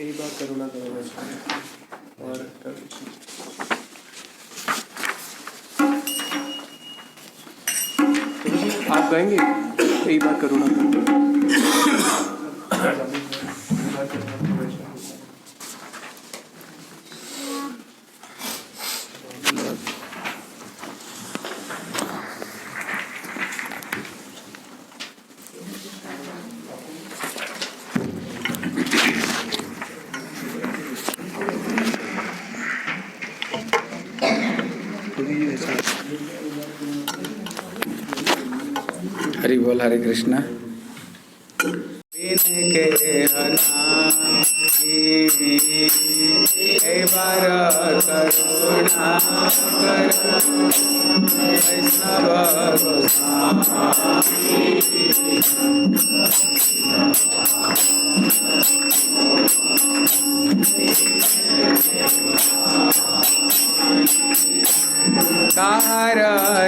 यही बात करुणा करो और आप गाएंगे यही बात करुणा हरि बोल, हरे कृष्णा।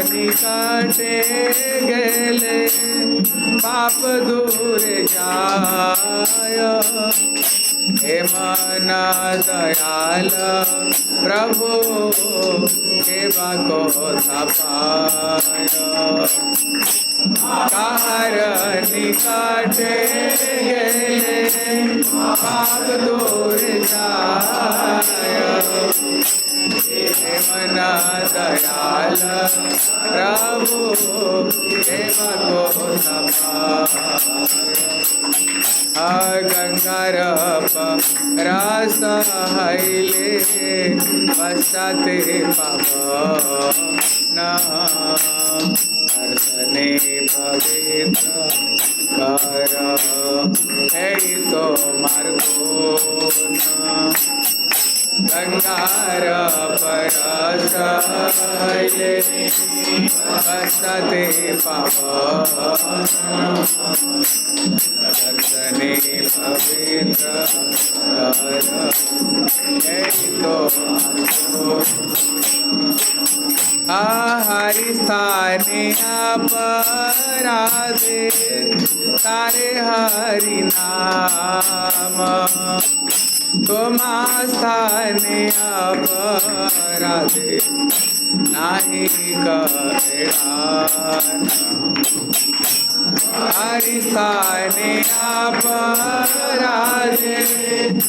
निकटे गेले पाप दूर जाय, हे मन दयाल प्रभु सेवा को तपाय। कार निकटे गेले पाप दूर जाय, हे मन दयाल प्रभु सेवा को तपाय। गंगार रस हईले पश्चाते पावन, दर्शने पवित्र कर है तो मार्गो। गंगार परस हईले पश्चाते पावन, दर्शने पवित्र कर है तो हरि स्थाने अपराधे तारे हरि नाम, तुम स्थाने अपराधे नाही कहरान। हरि स्थाने अपराधे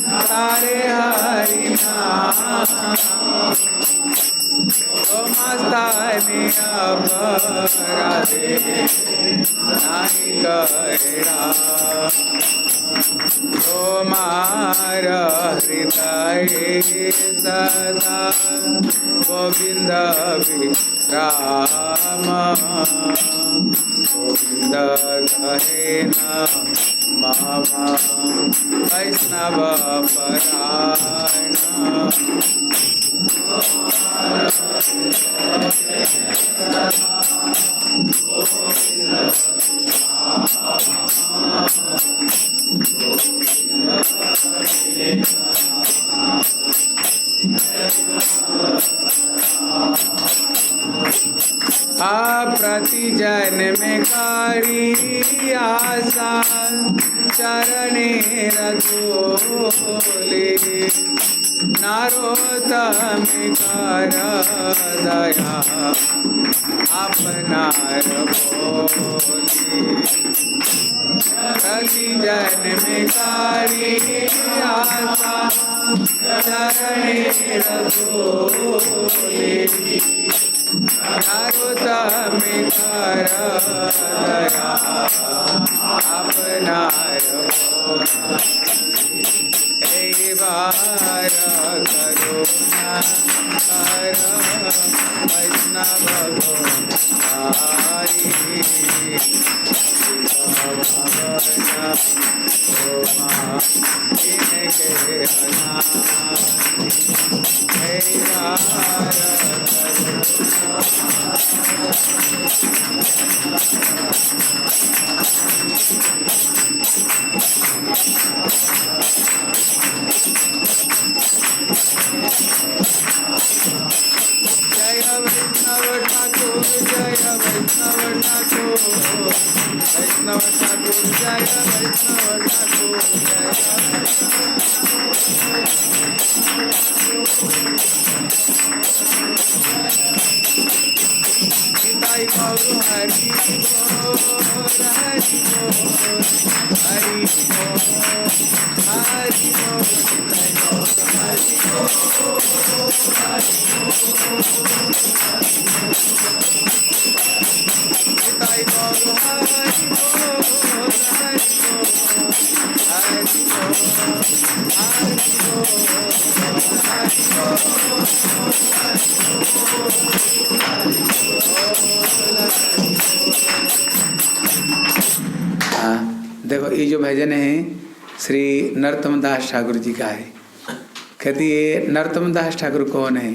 तारे हरि नाम, तुम स्थाने अपराधे नाही कहरान। तुम्हार हृदय सदा गोविंद विश्राम, गोविंद कहे नमः वैष्णव परायण। प्रति जन्म करी आशा चरणे रघुले, नारोतम कर दया अपनार बोले। प्रति जन्म करी आशा चरणे रघुले, नारोतम कर दया अपनार बोले। बार करुणा कर वैष्णव गोसाई, इनके जय वैष्णव ठाकुर, जय वैष्णव ठाकुर। वैष्णव ठाकुर जय वैष्णव ठाकुर जय गौर हरि बोल हरि बोल हरि बोल हरि बोल जय गौर हरि जय गौर हरि बोल हरि बोल हरि बोल हरि देखो ये जो भजन है श्री नरोत्तम दास ठाकुर जी का है। कहती ये नरोत्तम दास ठाकुर कौन है?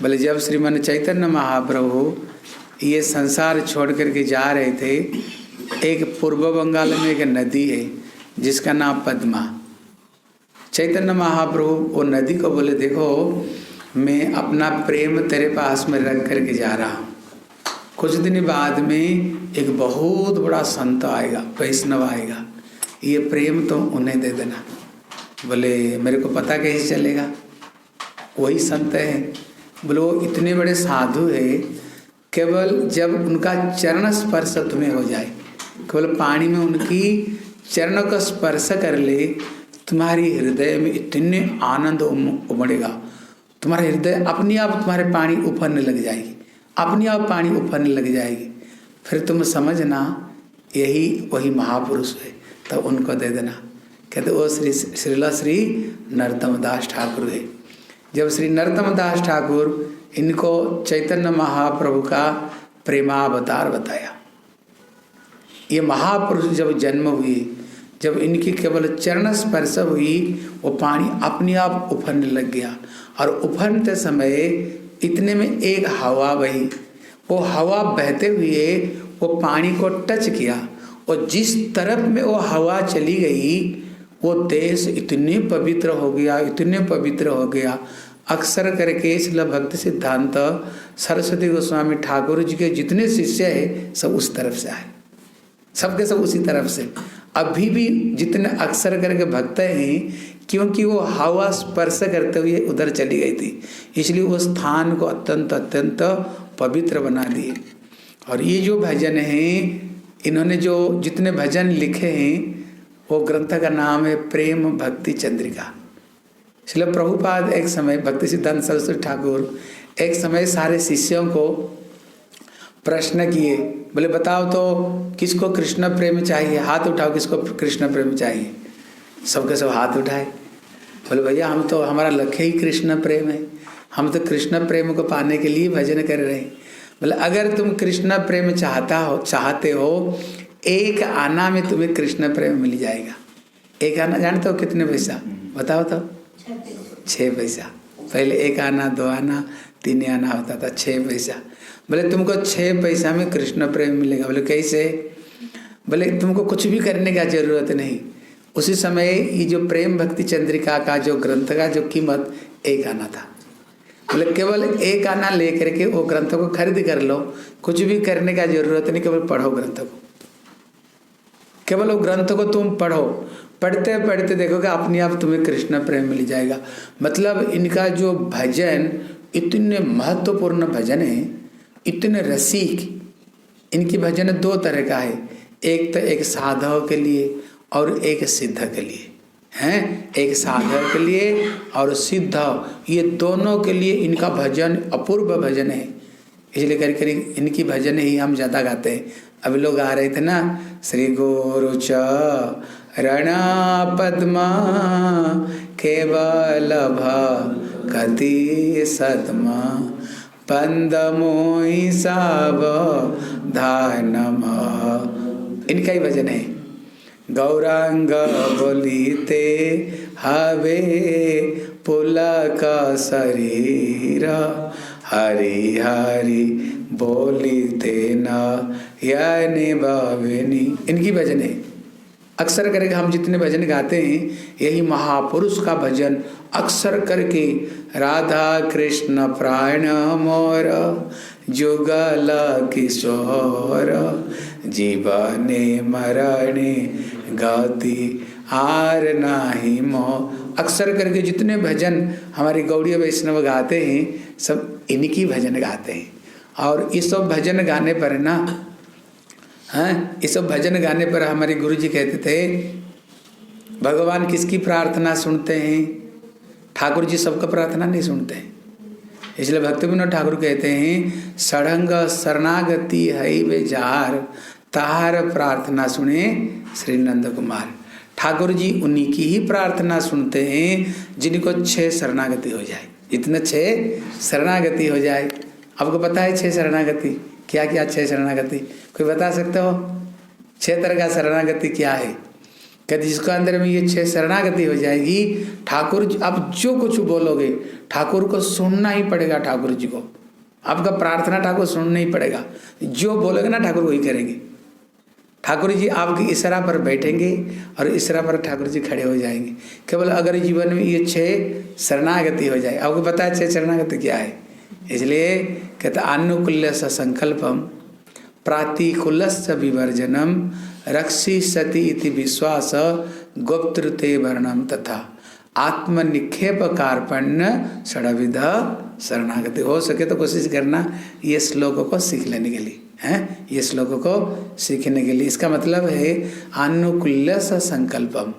बोले जब श्रीमान चैतन्य महाप्रभु ये संसार छोड़ करके जा रहे थे, एक पूर्व बंगाल में एक नदी है जिसका नाम पद्मा। चैतन्य महाप्रभु वो नदी को बोले देखो मैं अपना प्रेम तेरे पास में रख करके जा रहा हूँ, कुछ दिन बाद में एक बहुत बड़ा संत आएगा, वैष्णव आएगा, ये प्रेम तो उन्हें दे देना। बोले मेरे को पता कैसे चलेगा? वही संत है। बोले वो इतने बड़े साधु है, केवल जब उनका चरण स्पर्श तुम्हें हो जाए, केवल पानी में उनकी चरण का स्पर्श कर ले, तुम्हारी हृदय में इतने आनंद उमड़ेगा, तुम्हारा हृदय अपने आप तुम्हारे पानी उफरने लग जाएगी, अपने आप पानी उफरने लग जाएगी। फिर तुम समझना यही वही महापुरुष है, तो उनको दे देना। कहते वो श्रीला श्री नरोत्तम दास ठाकुर है। जब श्री नरोत्तम दास ठाकुर इनको चैतन्य महाप्रभु का प्रेमावतार बताया। ये महापुरुष जब जन्म हुए, जब इनकी केवल चरण स्पर्श हुई, वो पानी अपने आप उफरने लग गया। और उफरते समय इतने में एक हवा बही, वो हवा बहते हुए वो पानी को टच किया, और जिस तरफ में वो हवा चली गई वो देश इतने पवित्र हो गया, इतने पवित्र हो गया। अक्सर करके श्रील भक्ति सिद्धांत सरस्वती गोस्वामी ठाकुर जी के जितने शिष्य हैं सब उस तरफ से आए, सबके सब उसी तरफ से। अभी भी जितने अक्सर करके भक्त हैं, क्योंकि वो हवा स्पर्श करते हुए उधर चली गई थी, इसलिए वो स्थान को अत्यंत अत्यंत पवित्र बना दिए। और ये जो भजन हैं, इन्होंने जो जितने भजन लिखे हैं, वो ग्रंथ का नाम है प्रेम भक्ति चंद्रिका। श्रील प्रभुपाद एक समय भक्ति सिद्धांत सरस्वती ठाकुर एक समय सारे शिष्यों को प्रश्न किए, बोले बताओ तो किसको कृष्ण प्रेम चाहिए, हाथ उठाओ किसको कृष्ण प्रेम चाहिए। सबके सब हाथ उठाए। बोले भैया हम तो, हमारा लक्ष्य ही कृष्ण प्रेम है, हम तो कृष्ण प्रेम को पाने के लिए भजन कर रहे हैं। बोले अगर तुम कृष्ण प्रेम चाहते हो, एक आना में तुम्हें कृष्ण प्रेम मिल जाएगा। एक आना जानते हो कितने पैसा? बताओ तो। 6 पैसा। पहले 1 आना, 2 आना, 3 आना होता था, 6 पैसा। बोले तुमको 6 पैसा में कृष्ण प्रेम मिलेगा। बोले कैसे? बोले तुमको कुछ भी करने का जरूरत नहीं। उसी समय ये जो प्रेम भक्ति चंद्रिका का जो ग्रंथ का जो कीमत 1 आना था। बोले केवल 1 आना लेकर के वो ग्रंथ को खरीद कर लो, कुछ भी करने का जरूरत नहीं, केवल पढ़ो ग्रंथ को। केवल वो ग्रंथ को तुम पढ़ो, पढ़ते पढ़ते देखोगे अपने आप तुम्हें कृष्ण प्रेम मिल जाएगा। मतलब इनका जो भजन इतने महत्वपूर्ण भजन है, इतने रसिक। इनकी भजन 2 तरह का है, एक तो एक साधक के लिए और एक सिद्ध के लिए हैं। एक साधक के लिए और सिद्ध, ये दोनों के लिए इनका भजन अपूर्व भजन है। इसलिए करके इनकी भजन ही हम ज़्यादा गाते हैं। अभी लोग आ रहे थे ना, श्री गुरु चरण पद्मा केवल भक्ति सतमा पंद मोहि सब धानमा। इनका ही भजन है। गौरांग बोलीते हवे पुलक शरीर, हरि हरि बोलीते न यानी बाविनी। इनकी भजन है। अक्सर करके हम जितने भजन गाते हैं यही महापुरुष का भजन अक्सर करके राधा कृष्ण प्राण मोर जुगल किशोर जीवने मरणे गति आर नाही मोह। अक्सर करके जितने भजन हमारे गौड़ीय वैष्णव गाते हैं सब इनकी भजन गाते हैं। और ये सब भजन गाने पर ना ये सब भजन गाने पर हमारे गुरु जी कहते थे भगवान किसकी प्रार्थना सुनते हैं? ठाकुर जी सबका प्रार्थना नहीं सुनते हैं। इसलिए भक्ति विनोद ठाकुर कहते हैं सड़ंग शरणागति है वे जार तार प्रार्थना सुने श्री नंद कुमार। ठाकुर जी उन्हीं की ही प्रार्थना सुनते हैं जिनको 6 शरणागति हो जाए। इतना 6 शरणागति हो जाए। आपको पता है 6 शरणागति क्या क्या? 6 शरणागति कोई बता सकते हो? 6 तरह का शरणागति क्या है? कहते जिसको अंदर में ये 6 शरणागति हो जाएगी ठाकुर आप जो कुछ बोलोगे ठाकुर को सुनना ही पड़ेगा। ठाकुर जी को आपका प्रार्थना ठाकुर सुनना ही पड़ेगा। जो बोलोगे ना ठाकुर वही करेंगे। ठाकुर जी आपकी इशारा पर बैठेंगे और इशारा पर ठाकुर जी खड़े हो जाएंगे। केवल अगर जीवन में ये 6 शरणागति हो जाए। आपको पता है 6 शरणागति क्या है? इसलिए कहते अनुकूल्य संकल्पम प्रातिकूलस्य विवर्जनम रक्षी सती इति विश्वास गुप्तृते वर्णम तथा आत्मनिक्षेप कार्पण्य षडविध शरणागति। हो सके तो कोशिश करना ये श्लोकों को सीख लेने के लिए हैं, ये श्लोकों को सीखने के लिए। इसका मतलब है अनुकूल्य संकल्पम,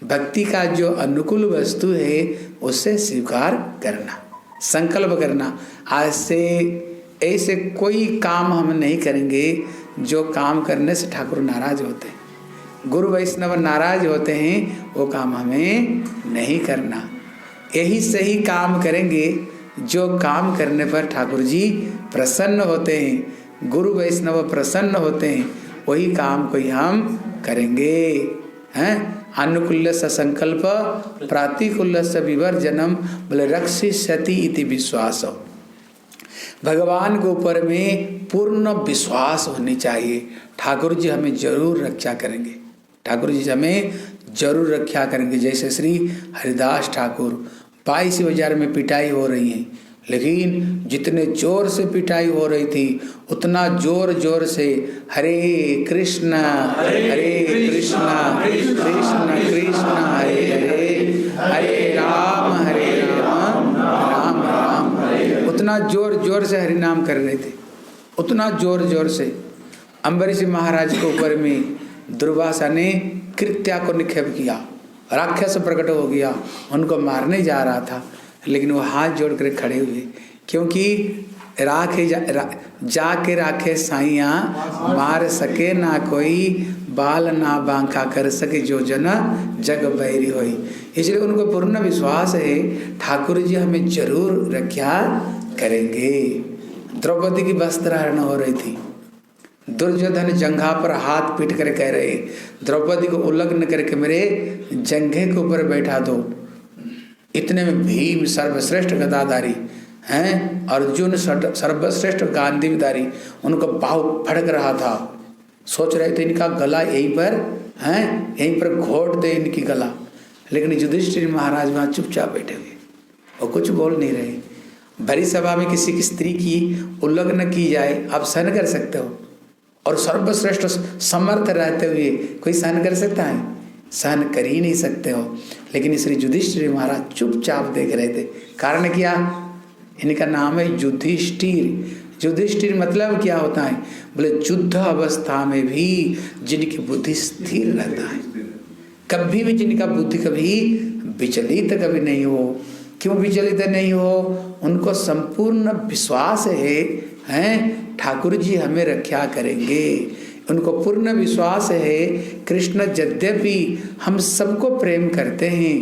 भक्ति का जो अनुकूल वस्तु है उसे स्वीकार करना, संकल्प करना। आज से ऐसे कोई काम हम नहीं करेंगे जो काम करने से ठाकुर नाराज होते हैं, गुरु वैष्णव नाराज होते हैं, वो काम हमें नहीं करना। यही सही काम करेंगे जो काम करने पर ठाकुर जी प्रसन्न होते हैं, गुरु वैष्णव प्रसन्न होते हैं, वही काम कोई हम करेंगे हैं। अनुकूल्य संकल्प प्रातिकूल्य विवर्जनम बोले रक्षिष्यति इति विश्वास। भगवान के ऊपर में पूर्ण विश्वास होनी चाहिए। ठाकुर जी हमें जरूर रक्षा करेंगे, ठाकुर जी हमें जरूर रक्षा करेंगे। जैसे श्री हरिदास ठाकुर 22,000 में पिटाई हो रही है, लेकिन जितने जोर से पिटाई हो रही थी उतना जोर जोर से हरे कृष्ण कृष्ण कृष्ण हरे हरे हरे राम राम राम हरे, उतना जोर जोर से हरि नाम कर रहे थे, उतना जोर जोर से। अम्बरीश महाराज के ऊपर में दुर्वासा ने कृत्या को निक्षेप किया, राक्षस प्रकट हो गया, उनको मारने जा रहा था, लेकिन वो हाथ जोड़ कर खड़े हुए, क्योंकि राखे जाके राखे साइया मार सके ना कोई, बाल ना बांका कर सके जो जना जग बैरी होई। इसलिए उनको पूर्ण विश्वास है ठाकुर जी हमें जरूर रक्षा करेंगे। द्रौपदी की वस्त्रहरण हो रही थी, दुर्योधन जंघा पर हाथ पीट कर कह रहे द्रौपदी को उल्लंघन करके मेरे जंघे के ऊपर बैठा दो। इतने में भीम सर्वश्रेष्ठ गदाधारी हैं, अर्जुन सर्वश्रेष्ठ गांधीधारी, उनको बाहु फड़क रहा था। सोच रहे थे इनका गला यहीं पर हैं, यहीं पर घोट दे इनकी गला, लेकिन युधिष्ठिर महाराज वहाँ चुपचाप बैठे हुए, वो कुछ बोल नहीं रहे। भरी सभा में किसी की स्त्री की उल्लंघन की जाए आप सहन कर सकते हो, और सर्वश्रेष्ठ समर्थ रहते हुए कोई सहन कर सकता है? सहन कर ही नहीं सकते हो। लेकिन श्री युधिष्ठिर महाराज चुपचाप देख रहे थे। कारण क्या? इनका नाम है युधिष्ठिर। युधिष्ठिर मतलब क्या होता है? बोले युद्ध अवस्था में भी जिनकी बुद्धि स्थिर रहता है, कभी भी जिनका बुद्धि कभी विचलित कभी नहीं हो। क्यों विचलित नहीं हो? उनको संपूर्ण विश्वास है ठाकुर जी हमें रक्षा करेंगे। उनको पूर्ण विश्वास है कृष्ण यद्यपि हम सबको प्रेम करते हैं,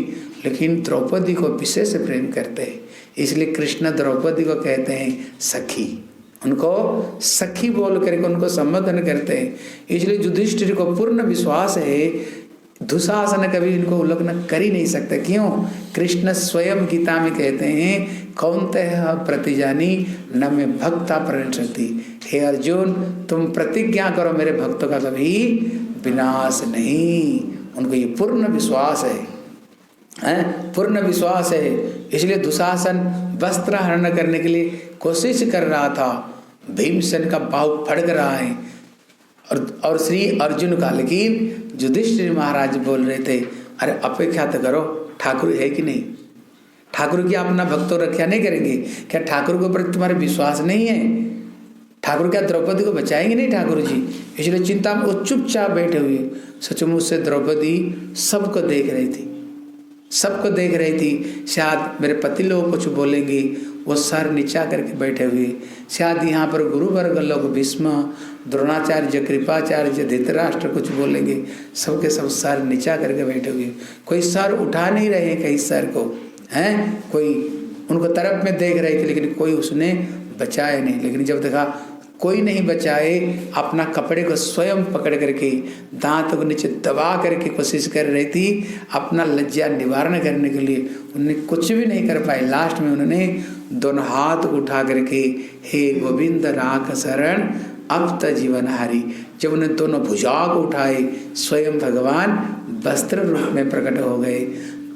लेकिन द्रौपदी को विशेष प्रेम करते हैं। इसलिए कृष्ण द्रौपदी को कहते हैं सखी, उनको सखी बोल करके उनको संबोधन करते हैं। इसलिए युधिष्ठिर को पूर्ण विश्वास है दुशासन कभी इनको उल्लंघन कर ही नहीं सकते। क्यों? कृष्ण स्वयं गीता में कहते हैं कौन्तेय प्रतिजानी न में भक्ता प्रणशति। हे अर्जुन तुम प्रतिज्ञा करो मेरे भक्तों का कभी विनाश नहीं उनको ये पूर्ण विश्वास है, पूर्ण विश्वास है। इसलिए दुशासन वस्त्र हरण करने के लिए कोशिश कर रहा था, भीमसेन का बाहु फड़क रहा है और श्री अर्जुन का, लेकिन युधिष्ठिर महाराज बोल रहे थे, अरे अपेक्षा तो करो, ठाकुर है कि नहीं, ठाकुर की अपना भक्तों रक्षा नहीं करेंगे क्या? ठाकुर के ऊपर तुम्हारे विश्वास नहीं है? ठाकुर क्या द्रौपदी को बचाएंगे नहीं ठाकुर जी? इसलिए चिंता में वो चुपचाप बैठे हुए। सचमुच से द्रौपदी सबको देख रही थी, सबको देख रही थी। शायद मेरे पति लोग कुछ बोलेंगे, वो सर नीचा करके बैठे हुए। शायद यहाँ पर गुरुवर्ग लोग भीष्म, द्रोणाचार्य, कृपाचार्य, धृतराष्ट्र कुछ बोलेंगे, सबके सब सर नीचा करके बैठे हुए। कोई सर उठा नहीं रहे कहीं सर को, हैं? कोई उनको तरफ में देख रहे थे, लेकिन कोई उसने बचाया नहीं। लेकिन जब देखा कोई नहीं बचाए, अपना कपड़े को स्वयं पकड़ करके दांत को नीचे दबा करके कोशिश कर रही थी अपना लज्जा निवारण करने के लिए। उन्होंने कुछ भी नहीं कर पाए। लास्ट में उन्होंने दोनों हाथ उठा करके, हे गोविंद राख शरण अब त जीवनहारी, जब उन्हें दोनों भुजा को उठाए, स्वयं भगवान वस्त्र रूप में प्रकट हो गए।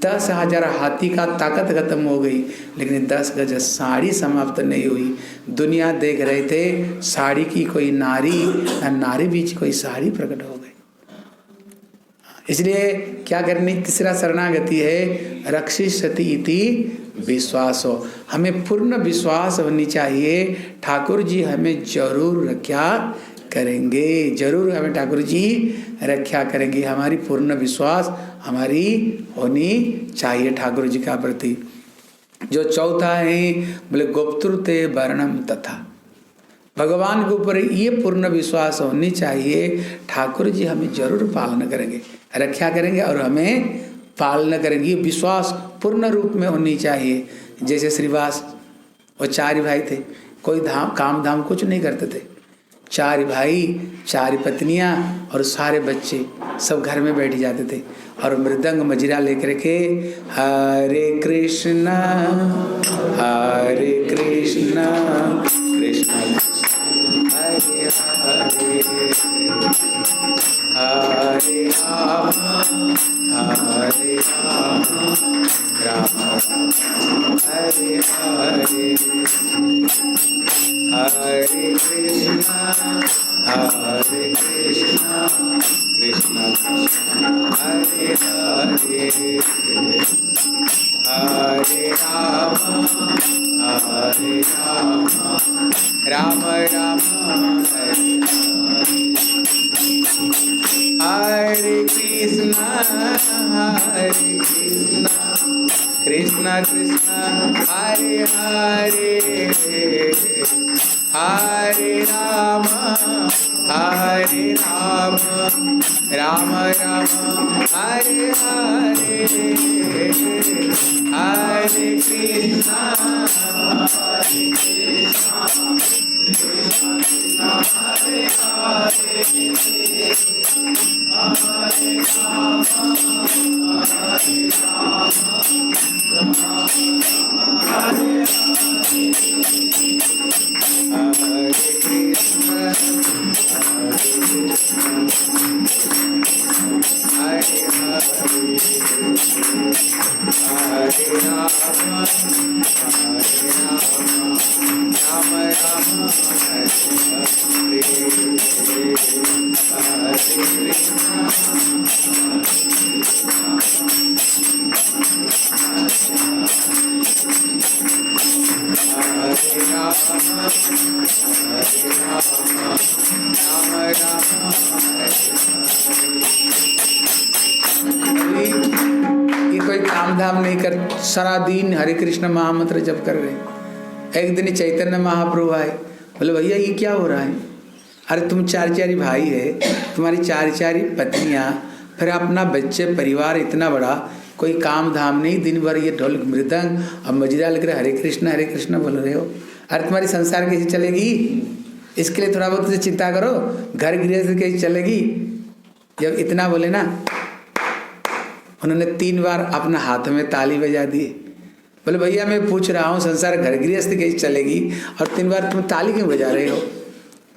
10,000 हाथी का ताकत खत्म हो गई, लेकिन 10 गज साड़ी समाप्त नहीं हुई। दुनिया देख रहे थे, साड़ी की कोई नारी, नारी बीच कोई साड़ी प्रकट हो गई। इसलिए क्या करनी? तीसरा शरणागति है रक्षिष्यति इति विश्वासो। हमें पूर्ण विश्वास होनी चाहिए, ठाकुर जी हमें जरूर रक्षा करेंगे, जरूर हमें ठाकुर जी रक्षा करेंगे। हमारी पूर्ण विश्वास हमारी होनी चाहिए ठाकुर जी का प्रति। जो चौथा है बोले गुप्तुते वर्णम तथा, भगवान के ऊपर ये पूर्ण विश्वास होनी चाहिए, ठाकुर जी हमें जरूर पालन करेंगे, रक्षा करेंगे और हमें पालन करेंगे। विश्वास पूर्ण रूप में होनी चाहिए। जैसे श्रीवास, वो 4 भाई थे, कोई काम धाम कुछ नहीं करते थे। 4 भाई, 4 पत्नियां और सारे बच्चे सब घर में बैठ जाते थे और मृदंग मजिरा लेकर के हरे कृष्णा कृष्णा हरे हरे, हरे राम राम हरे हरे, हरे कृष्णा कृष्णा हरे हरे, हरे राम राम राम हरे हरे, कृष्णा कृष्णा कृष्णा हरे हरे, हरे राम राम राम हरे हरे, हरे कृष्णा हरे कोई काम धाम नहीं कर, सारा दिन हरे कृष्ण महामंत्र जप कर रहे। एक दिन चैतन्य महाप्रभु आए, बोले भैया ये क्या हो रहा है? अरे तुम 4 भाई है, तुम्हारी 4 पत्नियां, फिर अपना बच्चे परिवार इतना बड़ा, कोई काम धाम नहीं, दिन भर ये ढोल मृदंग और मजिरा लेकर हरे कृष्ण बोल रहे हो। अरे तुम्हारी संसार कैसे चलेगी? इसके लिए थोड़ा बहुत चिंता करो, घर गृहस्थ कैसे चलेगी? जब इतना बोले ना, उन्होंने 3 बार अपना हाथ में ताली बजा दी। बोले भैया मैं पूछ रहा हूँ संसार घर गृहस्थ कैसे चलेगी और 3 बार तुम ताली क्यों बजा रहे हो?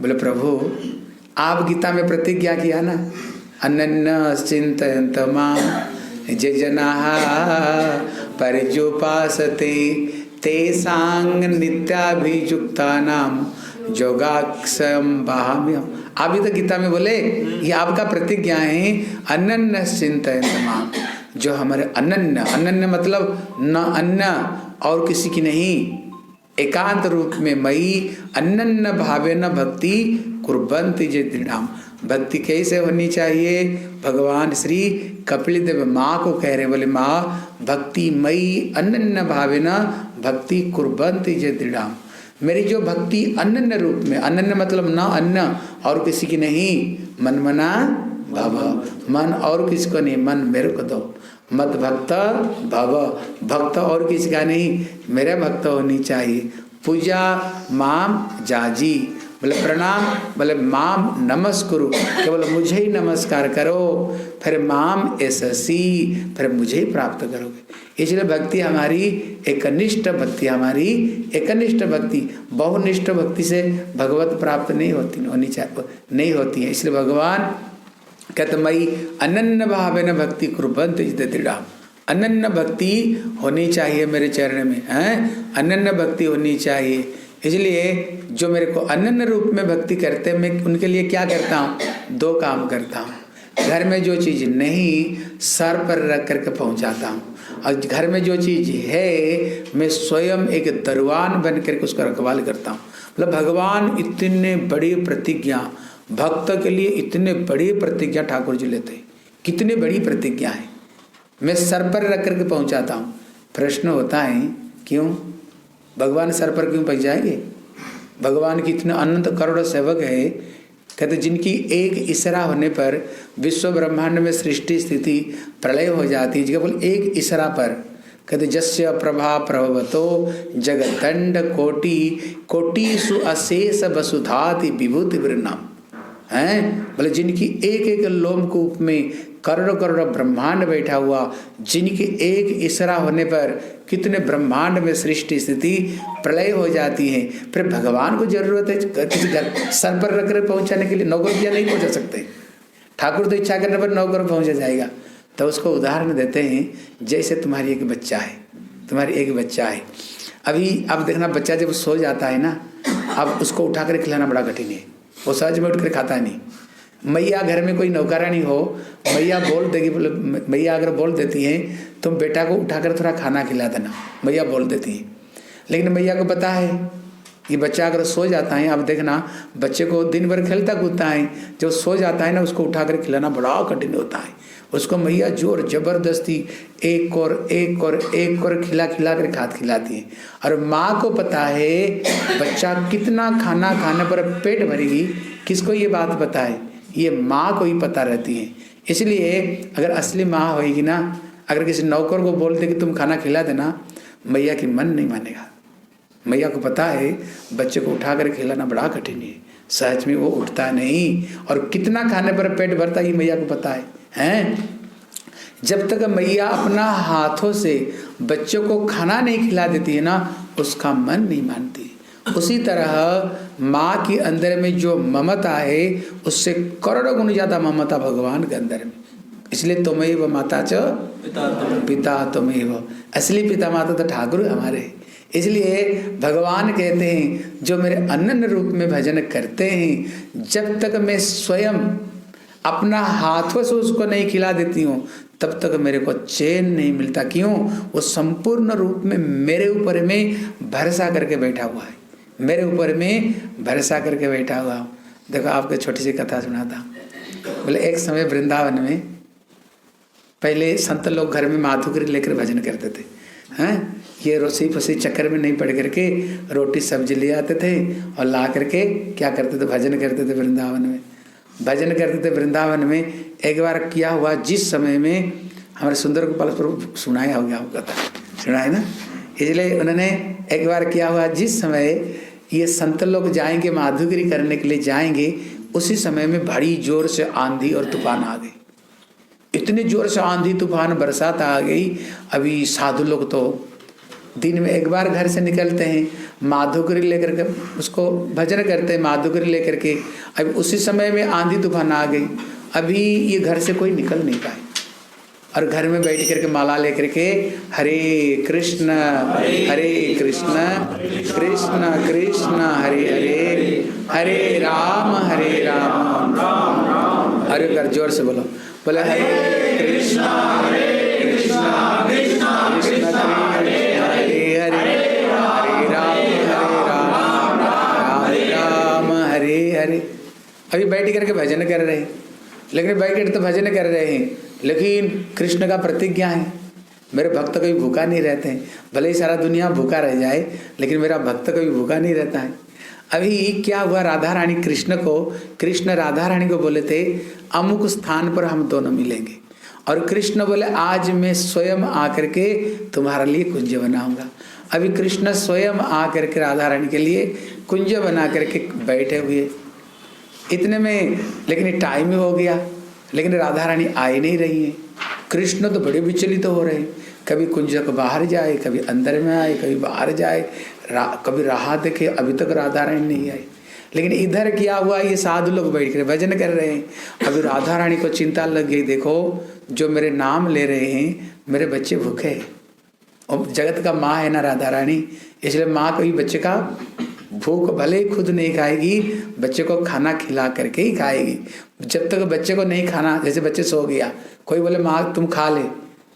बोले प्रभु आप गीता में प्रतिज्ञा किया ना, अनन्य चिंतयन्त माम ये जनाः पर्युपासते तेषां नित्याभियुक्तानां योगाक्षयं वहाम्यहम्। आप भी तो गीता में बोले, ये आपका प्रतिज्ञा है, अनन्य चिंतयन्त माम, जो हमारे अनन्य, अनन्य मतलब न अन्य और किसी की नहीं, एकांत रूप में मई अनन्य भावेन भक्ति कुर्वन्ति जे दृढ़ाम। भक्ति कैसे होनी चाहिए? भगवान श्री कपिल देव माँ को कह रहे, बोले माँ भक्ति मई अनन्य भावेन भक्ति कुर्वन्ति जे दृढ़ाम। मेरी जो भक्ति अनन्य रूप में, अनन्य मतलब न अन्य और किसी की नहीं, मन मना भव, मन और किसको नहीं, मन मेरे को दो, मत भक्त भव, भक्त और किसी का नहीं, मेरा भक्त होनी चाहिए। पूजा माम जाजी, बोले प्रणाम, बोले माम नमस्कुरु, केवल मुझे ही नमस्कार करो, फिर माम एससी, फिर मुझे ही प्राप्त करोगे। इसलिए भक्ति हमारी एकनिष्ठ भक्ति, हमारी एकनिष्ठ भक्ति, बहुनिष्ठ भक्ति से भगवत प्राप्त नहीं होती है। इसलिए भगवान कहते मई अनन्य भावेन भक्ति कुर्वन्ति जे दृढ़ाम। अनन्य भक्ति होनी चाहिए मेरे चरण में, हैं, अनन्य भक्ति होनी चाहिए। इसलिए जो मेरे को अनन्य रूप में भक्ति करते हैं, मैं उनके लिए क्या करता हूँ? दो काम करता हूँ। घर में जो चीज़ नहीं, सर पर रख करके पहुँचाता हूँ, और घर में जो चीज़ है मैं स्वयं एक दरवान बन करके उसका रखवाल करता हूँ। मतलब भगवान इतने बड़ी प्रतिज्ञा, भक्त के लिए इतने बड़ी प्रतिज्ञा ठाकुर जी लेते हैं, कितनी बड़ी प्रतिज्ञा है, मैं सर पर रख करके पहुँचाता हूँ। प्रश्न होता है क्यों भगवान सर पर क्यों पहुँच जाएंगे? भगवान की इतने अनंत करोड़ सेवक है, कहते जिनकी एक इशारा होने पर विश्व ब्रह्मांड में सृष्टि स्थिति प्रलय हो जाती है, केवल एक इशारा पर। कहते जस्य प्रभा प्रभवतो जगदंड कोटि कोटिषु अशेष वसुधाति विभूति वृणाम, हैं, बोले जिनकी एक एक लोमकूप में करोड़ों करोड़ ब्रह्मांड बैठा हुआ, जिनकी एक इशारा होने पर कितने ब्रह्मांड में सृष्टि स्थिति प्रलय हो जाती है। फिर भगवान को जरूरत है किसी घर सर पर रख कर पहुंचाने के लिए? नौकर भैया नहीं पहुंचा सकते, ठाकुर तो इच्छा करने पर नौकर पहुंचा जाएगा। तो उसको उदाहरण देते हैं, जैसे तुम्हारी एक बच्चा है, तुम्हारी एक बच्चा है, अभी अब देखना बच्चा जब सो जाता है ना, अब उसको उठा कर खिलाना बड़ा कठिन है, वो सहज में उठ कर खाता नहीं। मैया घर में कोई नौकरानी हो, मैया बोल देगी, बोले मैया अगर बोल देती है तुम बेटा को उठाकर थोड़ा खाना खिला देना, मैया बोल देती है। लेकिन मैया को पता है ये बच्चा अगर सो जाता है, आप देखना बच्चे को दिन भर खेलता कूदता है, जब सो जाता है ना उसको उठाकर खिलाना बड़ा कठिन होता है। उसको मैया जोर जबरदस्ती एक और खिला कर खिलाती है। और माँ को पता है बच्चा कितना खाना खाने पर पेट भरेगी, किसको ये बात पता है? ये माँ को ही पता रहती है। इसलिए अगर असली माँ होगी ना, अगर किसी नौकर को बोल दे कि तुम खाना खिला देना, मैया की मन नहीं मानेगा। मैया को पता है बच्चे को उठा कर खिलाना बड़ा कठिन है, सहज में वो उठता नहीं, और कितना खाने पर पेट भरता है ये मैया को पता है, हैं? जब तक मैया अपना हाथों से बच्चों को खाना नहीं खिला देती है ना, उसका मन नहीं मानती। उसी तरह माँ के अंदर में जो ममता है उससे करोड़ों गुना ज्यादा ममता भगवान के अंदर में। इसलिए तुमेव माता च पिता तुमेव, असली पिता माता तो ठाकुर हमारे। इसलिए भगवान कहते हैं जो मेरे अनन्य रूप में भजन करते हैं, जब तक मैं स्वयं अपना हाथों से उसको नहीं खिला देती हूँ तब तक मेरे को चैन नहीं मिलता। क्यों? वो संपूर्ण रूप में मेरे ऊपर में भरोसा करके बैठा हुआ है, मेरे ऊपर में भरोसा करके बैठा हुआ। देखो आपको छोटी सी कथा सुनाता। बोले एक समय वृंदावन में पहले संत लोग घर में माधुकरी लेकर भजन करते थे, हैं? ये रोसी फसी चक्कर में नहीं पड़ करके रोटी सब्जी ले आते थे और ला करके क्या करते थे, भजन करते थे वृंदावन में। भजन करते थे वृंदावन में। एक बार क्या हुआ, जिस समय में हमारे सुंदर गोपाल प्रभु सुनाया हो गया कथा, सुना है ना, इसलिए उन्होंने एक बार क्या हुआ, जिस समय ये संत लोग जाएंगे माधुकरी करने के लिए जाएंगे, उसी समय में बड़ी जोर से आंधी और तूफान आ गई। इतनी जोर से आंधी तूफान बरसात आ गई। अभी साधु लोग तो दिन में एक बार घर से निकलते हैं, माधुकरी लेकर के उसको भजन करते हैं, माधुकरी लेकर के। अब उसी समय में आंधी तूफान आ गई। अभी ये घर से कोई निकल नहीं पाए और घर में बैठ करके माला लेकर के हरे कृष्ण कृष्ण कृष्ण हरे हरे हरे राम अरे कर जोर से बोलो हरे कृष्ण कृष्ण कृष्ण हरे हरे राम हरे हरे। अभी बैठ करके भजन कर रहे हैं, लेकिन बैठ कर तो भजन कर रहे हैं, लेकिन कृष्ण का प्रतिज्ञा है मेरे भक्त कभी भूखा नहीं रहते हैं। भले ही सारा दुनिया भूखा रह जाए, लेकिन मेरा भक्त कभी भूखा नहीं रहता है। अभी क्या हुआ, राधा रानी कृष्ण राधा रानी को बोले थे अमुक स्थान पर हम दोनों मिलेंगे, और कृष्ण बोले आज मैं स्वयं आकर के तुम्हारे लिए कुंज बनाऊंगा। अभी कृष्ण स्वयं आकर के राधा रानी के लिए कुंज बना करके बैठे हुए, इतने में लेकिन टाइम ही हो गया, लेकिन राधा रानी आई नहीं रही है। कृष्ण तो बड़े विचलित हो रहे हैं, कभी कुंज को बाहर जाए, कभी अंदर में आए, कभी बाहर जाए, कभी राह देखे, अभी तक राधा रानी नहीं आई। लेकिन इधर क्या हुआ, ये साधु लोग बैठ कर भजन कर रहे हैं। अभी राधा रानी को चिंता लग गई, देखो जो मेरे नाम ले रहे हैं मेरे बच्चे भूखे हैं, और जगत का माँ है ना राधा रानी, इसलिए माँ कभी बच्चे का भूख भले ही खुद नहीं खाएगी, बच्चे को खाना खिला करके ही खाएगी। जब तक बच्चे को नहीं खाना, जैसे बच्चे सो गया, कोई बोले माँ तुम खा ले,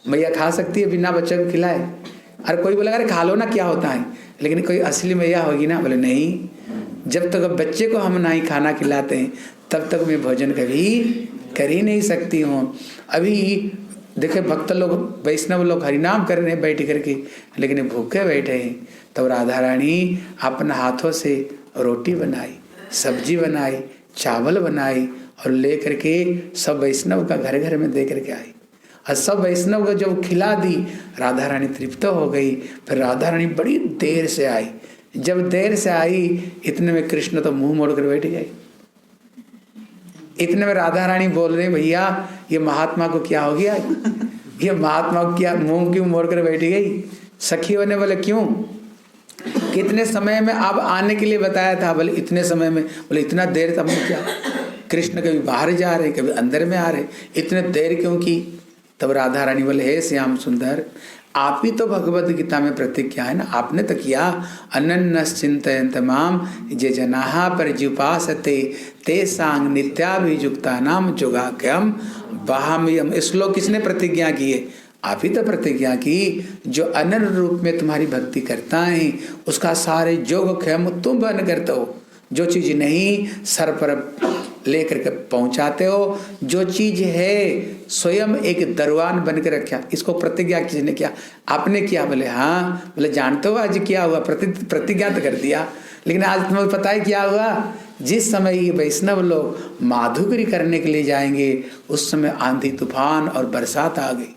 मैया खा सकती है बिना बच्चे को खिलाए? अरे कोई बोला अरे खा लो ना क्या होता है, लेकिन कोई असली मैया होगी ना, बोले नहीं, जब तक बच्चे को हम नहीं खाना खिलाते हैं तब तक मैं भोजन कभी कर ही नहीं सकती हूँ। अभी देखे भक्त लोग वैष्णव लोग हरिनाम कर रहे हैं बैठ करके, लेकिन भूखे बैठे हैं। तब राधा रानी अपने हाथों से रोटी बनाई, सब्जी बनाई, चावल बनाई, और ले करके सब वैष्णव का घर घर में दे करके आई, और सब वैष्णव को जब खिला दी राधा रानी तृप्त हो गई। फिर राधा रानी बड़ी देर से आई, जब देर से आई इतने में कृष्ण तो मुंह मोड़ कर बैठ गए। इतने में राधा रानी बोल रही भैया ये महात्मा को क्या हो गया, ये महात्मा को क्या मुंह क्यों मोड़ कर बैठ गई? सखियों ने बोले क्यों, कितने समय में आप आने के लिए बताया था? बोले इतने समय में। बोले इतना देर तब क्या, कृष्ण कभी बाहर जा रहे कभी अंदर में आ रहे, इतने देर क्यों की? तब राधा रानी बोले हे श्याम सुंदर, आप ही तो भगवद गीता में प्रतिज्ञा है ना, आपने तो किया अनन्यस चिंतयन्त माम जे जनाः पर्युपासते तेषां नित्याभियुक्तानां योगाख्यम वहाम्यहम्। इस श्लोक किसने प्रतिज्ञा की है? आप ही तो प्रतिज्ञा की, जो अनन्य रूप में तुम्हारी भक्ति करता है उसका सारे योगक्षेम तुम बन करते हो। जो चीज नहीं सर पर लेकर के पहुंचाते हो, जो चीज है स्वयं एक दरवान बन के रखा, इसको प्रतिज्ञा किसने किया? आपने किया। बोले हाँ। बोले जानते हो आज क्या हुआ? प्रतिज्ञा तो कर दिया, लेकिन आज तुम्हें पता है क्या हुआ? जिस समय ये वैष्णव लोग माधुकरी करने के लिए जाएंगे उस समय आंधी तूफान और बरसात आ गई,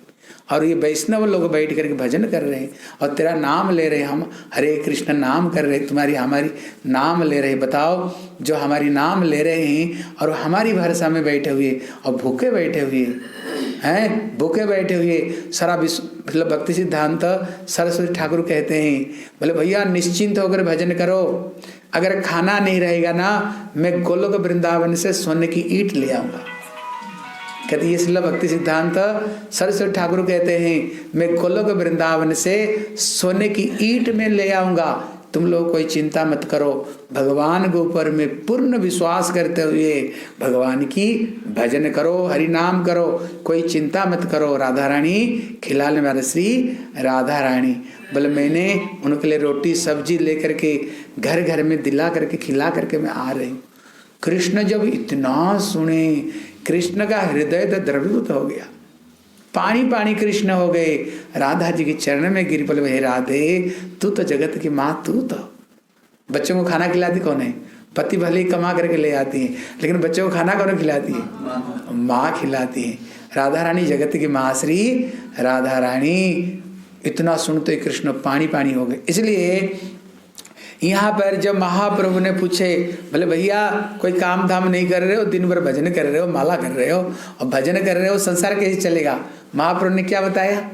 और ये वैष्णव लोग बैठ करके भजन कर रहे हैं और तेरा नाम ले रहे हैं, हम हरे कृष्ण नाम कर रहे हैं, तुम्हारी हमारी नाम ले रहे हैं। बताओ जो हमारी नाम ले रहे हैं और हमारी भरसा में बैठे हुए और भूखे बैठे हुए हैं, भूखे बैठे हुए सारा विश्व, मतलब भक्ति सिद्धांत सरस्वती ठाकुर कहते हैं, बोले भैया निश्चिंत होकर भजन करो, अगर खाना नहीं रहेगा ना मैं गोलोक वृंदावन से सोने की ईंट ले आऊँगा। कहते ये श्रील भक्ति सिद्धांत सरस्वती ठाकुर कहते हैं मैं गोलोक वृंदावन से सोने की ईंट में ले आऊंगा, तुम लोग कोई चिंता मत करो, भगवान के ऊपर में पूर्ण विश्वास करते हुए भगवान की भजन करो, हरि नाम करो, कोई चिंता मत करो। राधा रानी खिलाने वाले श्री राधा रानी बोले मैंने उनके लिए रोटी सब्जी लेकर के घर घर में दिला करके खिला करके मैं आ रही हूँ। कृष्ण जब इतना सुने, कृष्ण का हृदय तो द्रवीभूत हो गया, पानी पानी कृष्ण हो गए, राधा जी के चरण में गिर पड़े। हे राधे तू तो जगत की माँ, तू तो बच्चों को खाना खिलाती कौन है? पति भले ही कमा करके ले आती है, लेकिन बच्चों को खाना कौन खिलाती है? माँ खिलाती है। राधा रानी जगत की माँ श्री राधा रानी। इतना सुनते कृष्ण पानी पानी हो गए। इसलिए यहाँ पर जब महाप्रभु ने पूछे, बोले भैया कोई काम धाम नहीं कर रहे हो, दिन भर भजन कर रहे हो, माला कर रहे हो और भजन कर रहे हो, संसार कैसे चलेगा? महाप्रभु ने क्या बताया?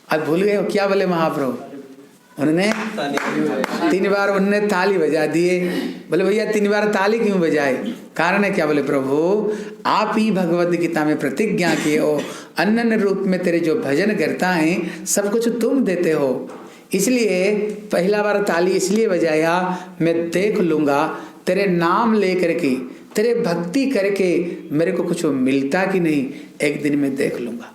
आज भूल गए हो क्या बोले महाप्रभु? उन्होंने 3 बार उन्होंने ताली बजा दिए। बोले भैया 3 बार ताली क्यों बजाए? कारण है क्या? बोले प्रभु आप ही भगवद गीता में प्रतिज्ञा किए हो, अन्य रूप में तेरे जो भजन करता है सब कुछ तुम देते हो, इसलिए पहला बार ताली इसलिए बजाया मैं देख लूँगा तेरे नाम लेकर के, तेरे भक्ति करके मेरे को कुछ मिलता कि नहीं, एक दिन में देख लूँगा।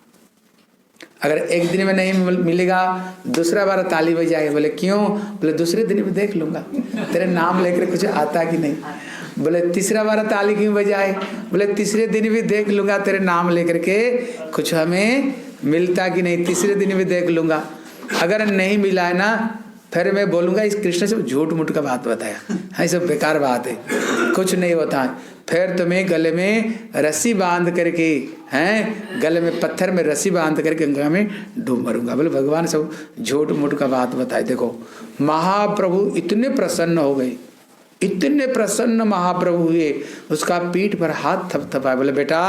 अगर एक दिन में नहीं मिलेगा दूसरा बार ताली बजाए। बोले क्यों? बोले दूसरे दिन में देख लूँगा तेरे नाम लेकर कुछ आता कि नहीं। बोले तीसरा बार ताली क्यों बजाए? बोले तीसरे दिन भी देख लूँगा तेरे नाम लेकर के कुछ हमें मिलता कि नहीं, तीसरे दिन भी देख लूँगा। अगर नहीं मिला है ना फिर मैं बोलूँगा इस कृष्ण से झूठ मूठ का बात बताया है, सब बेकार बात है, कुछ नहीं होता है। फिर तुम्हें गले में रस्सी बांध करके हैं, गले में पत्थर में रस्सी बांध करके गंगा में डूब मरूंगा। बोले भगवान सब झूठ मूठ का बात बताए। देखो महाप्रभु इतने प्रसन्न हो गए, इतने प्रसन्न महाप्रभु हुए, उसका पीठ पर हाथ थपथपाए। बोले बेटा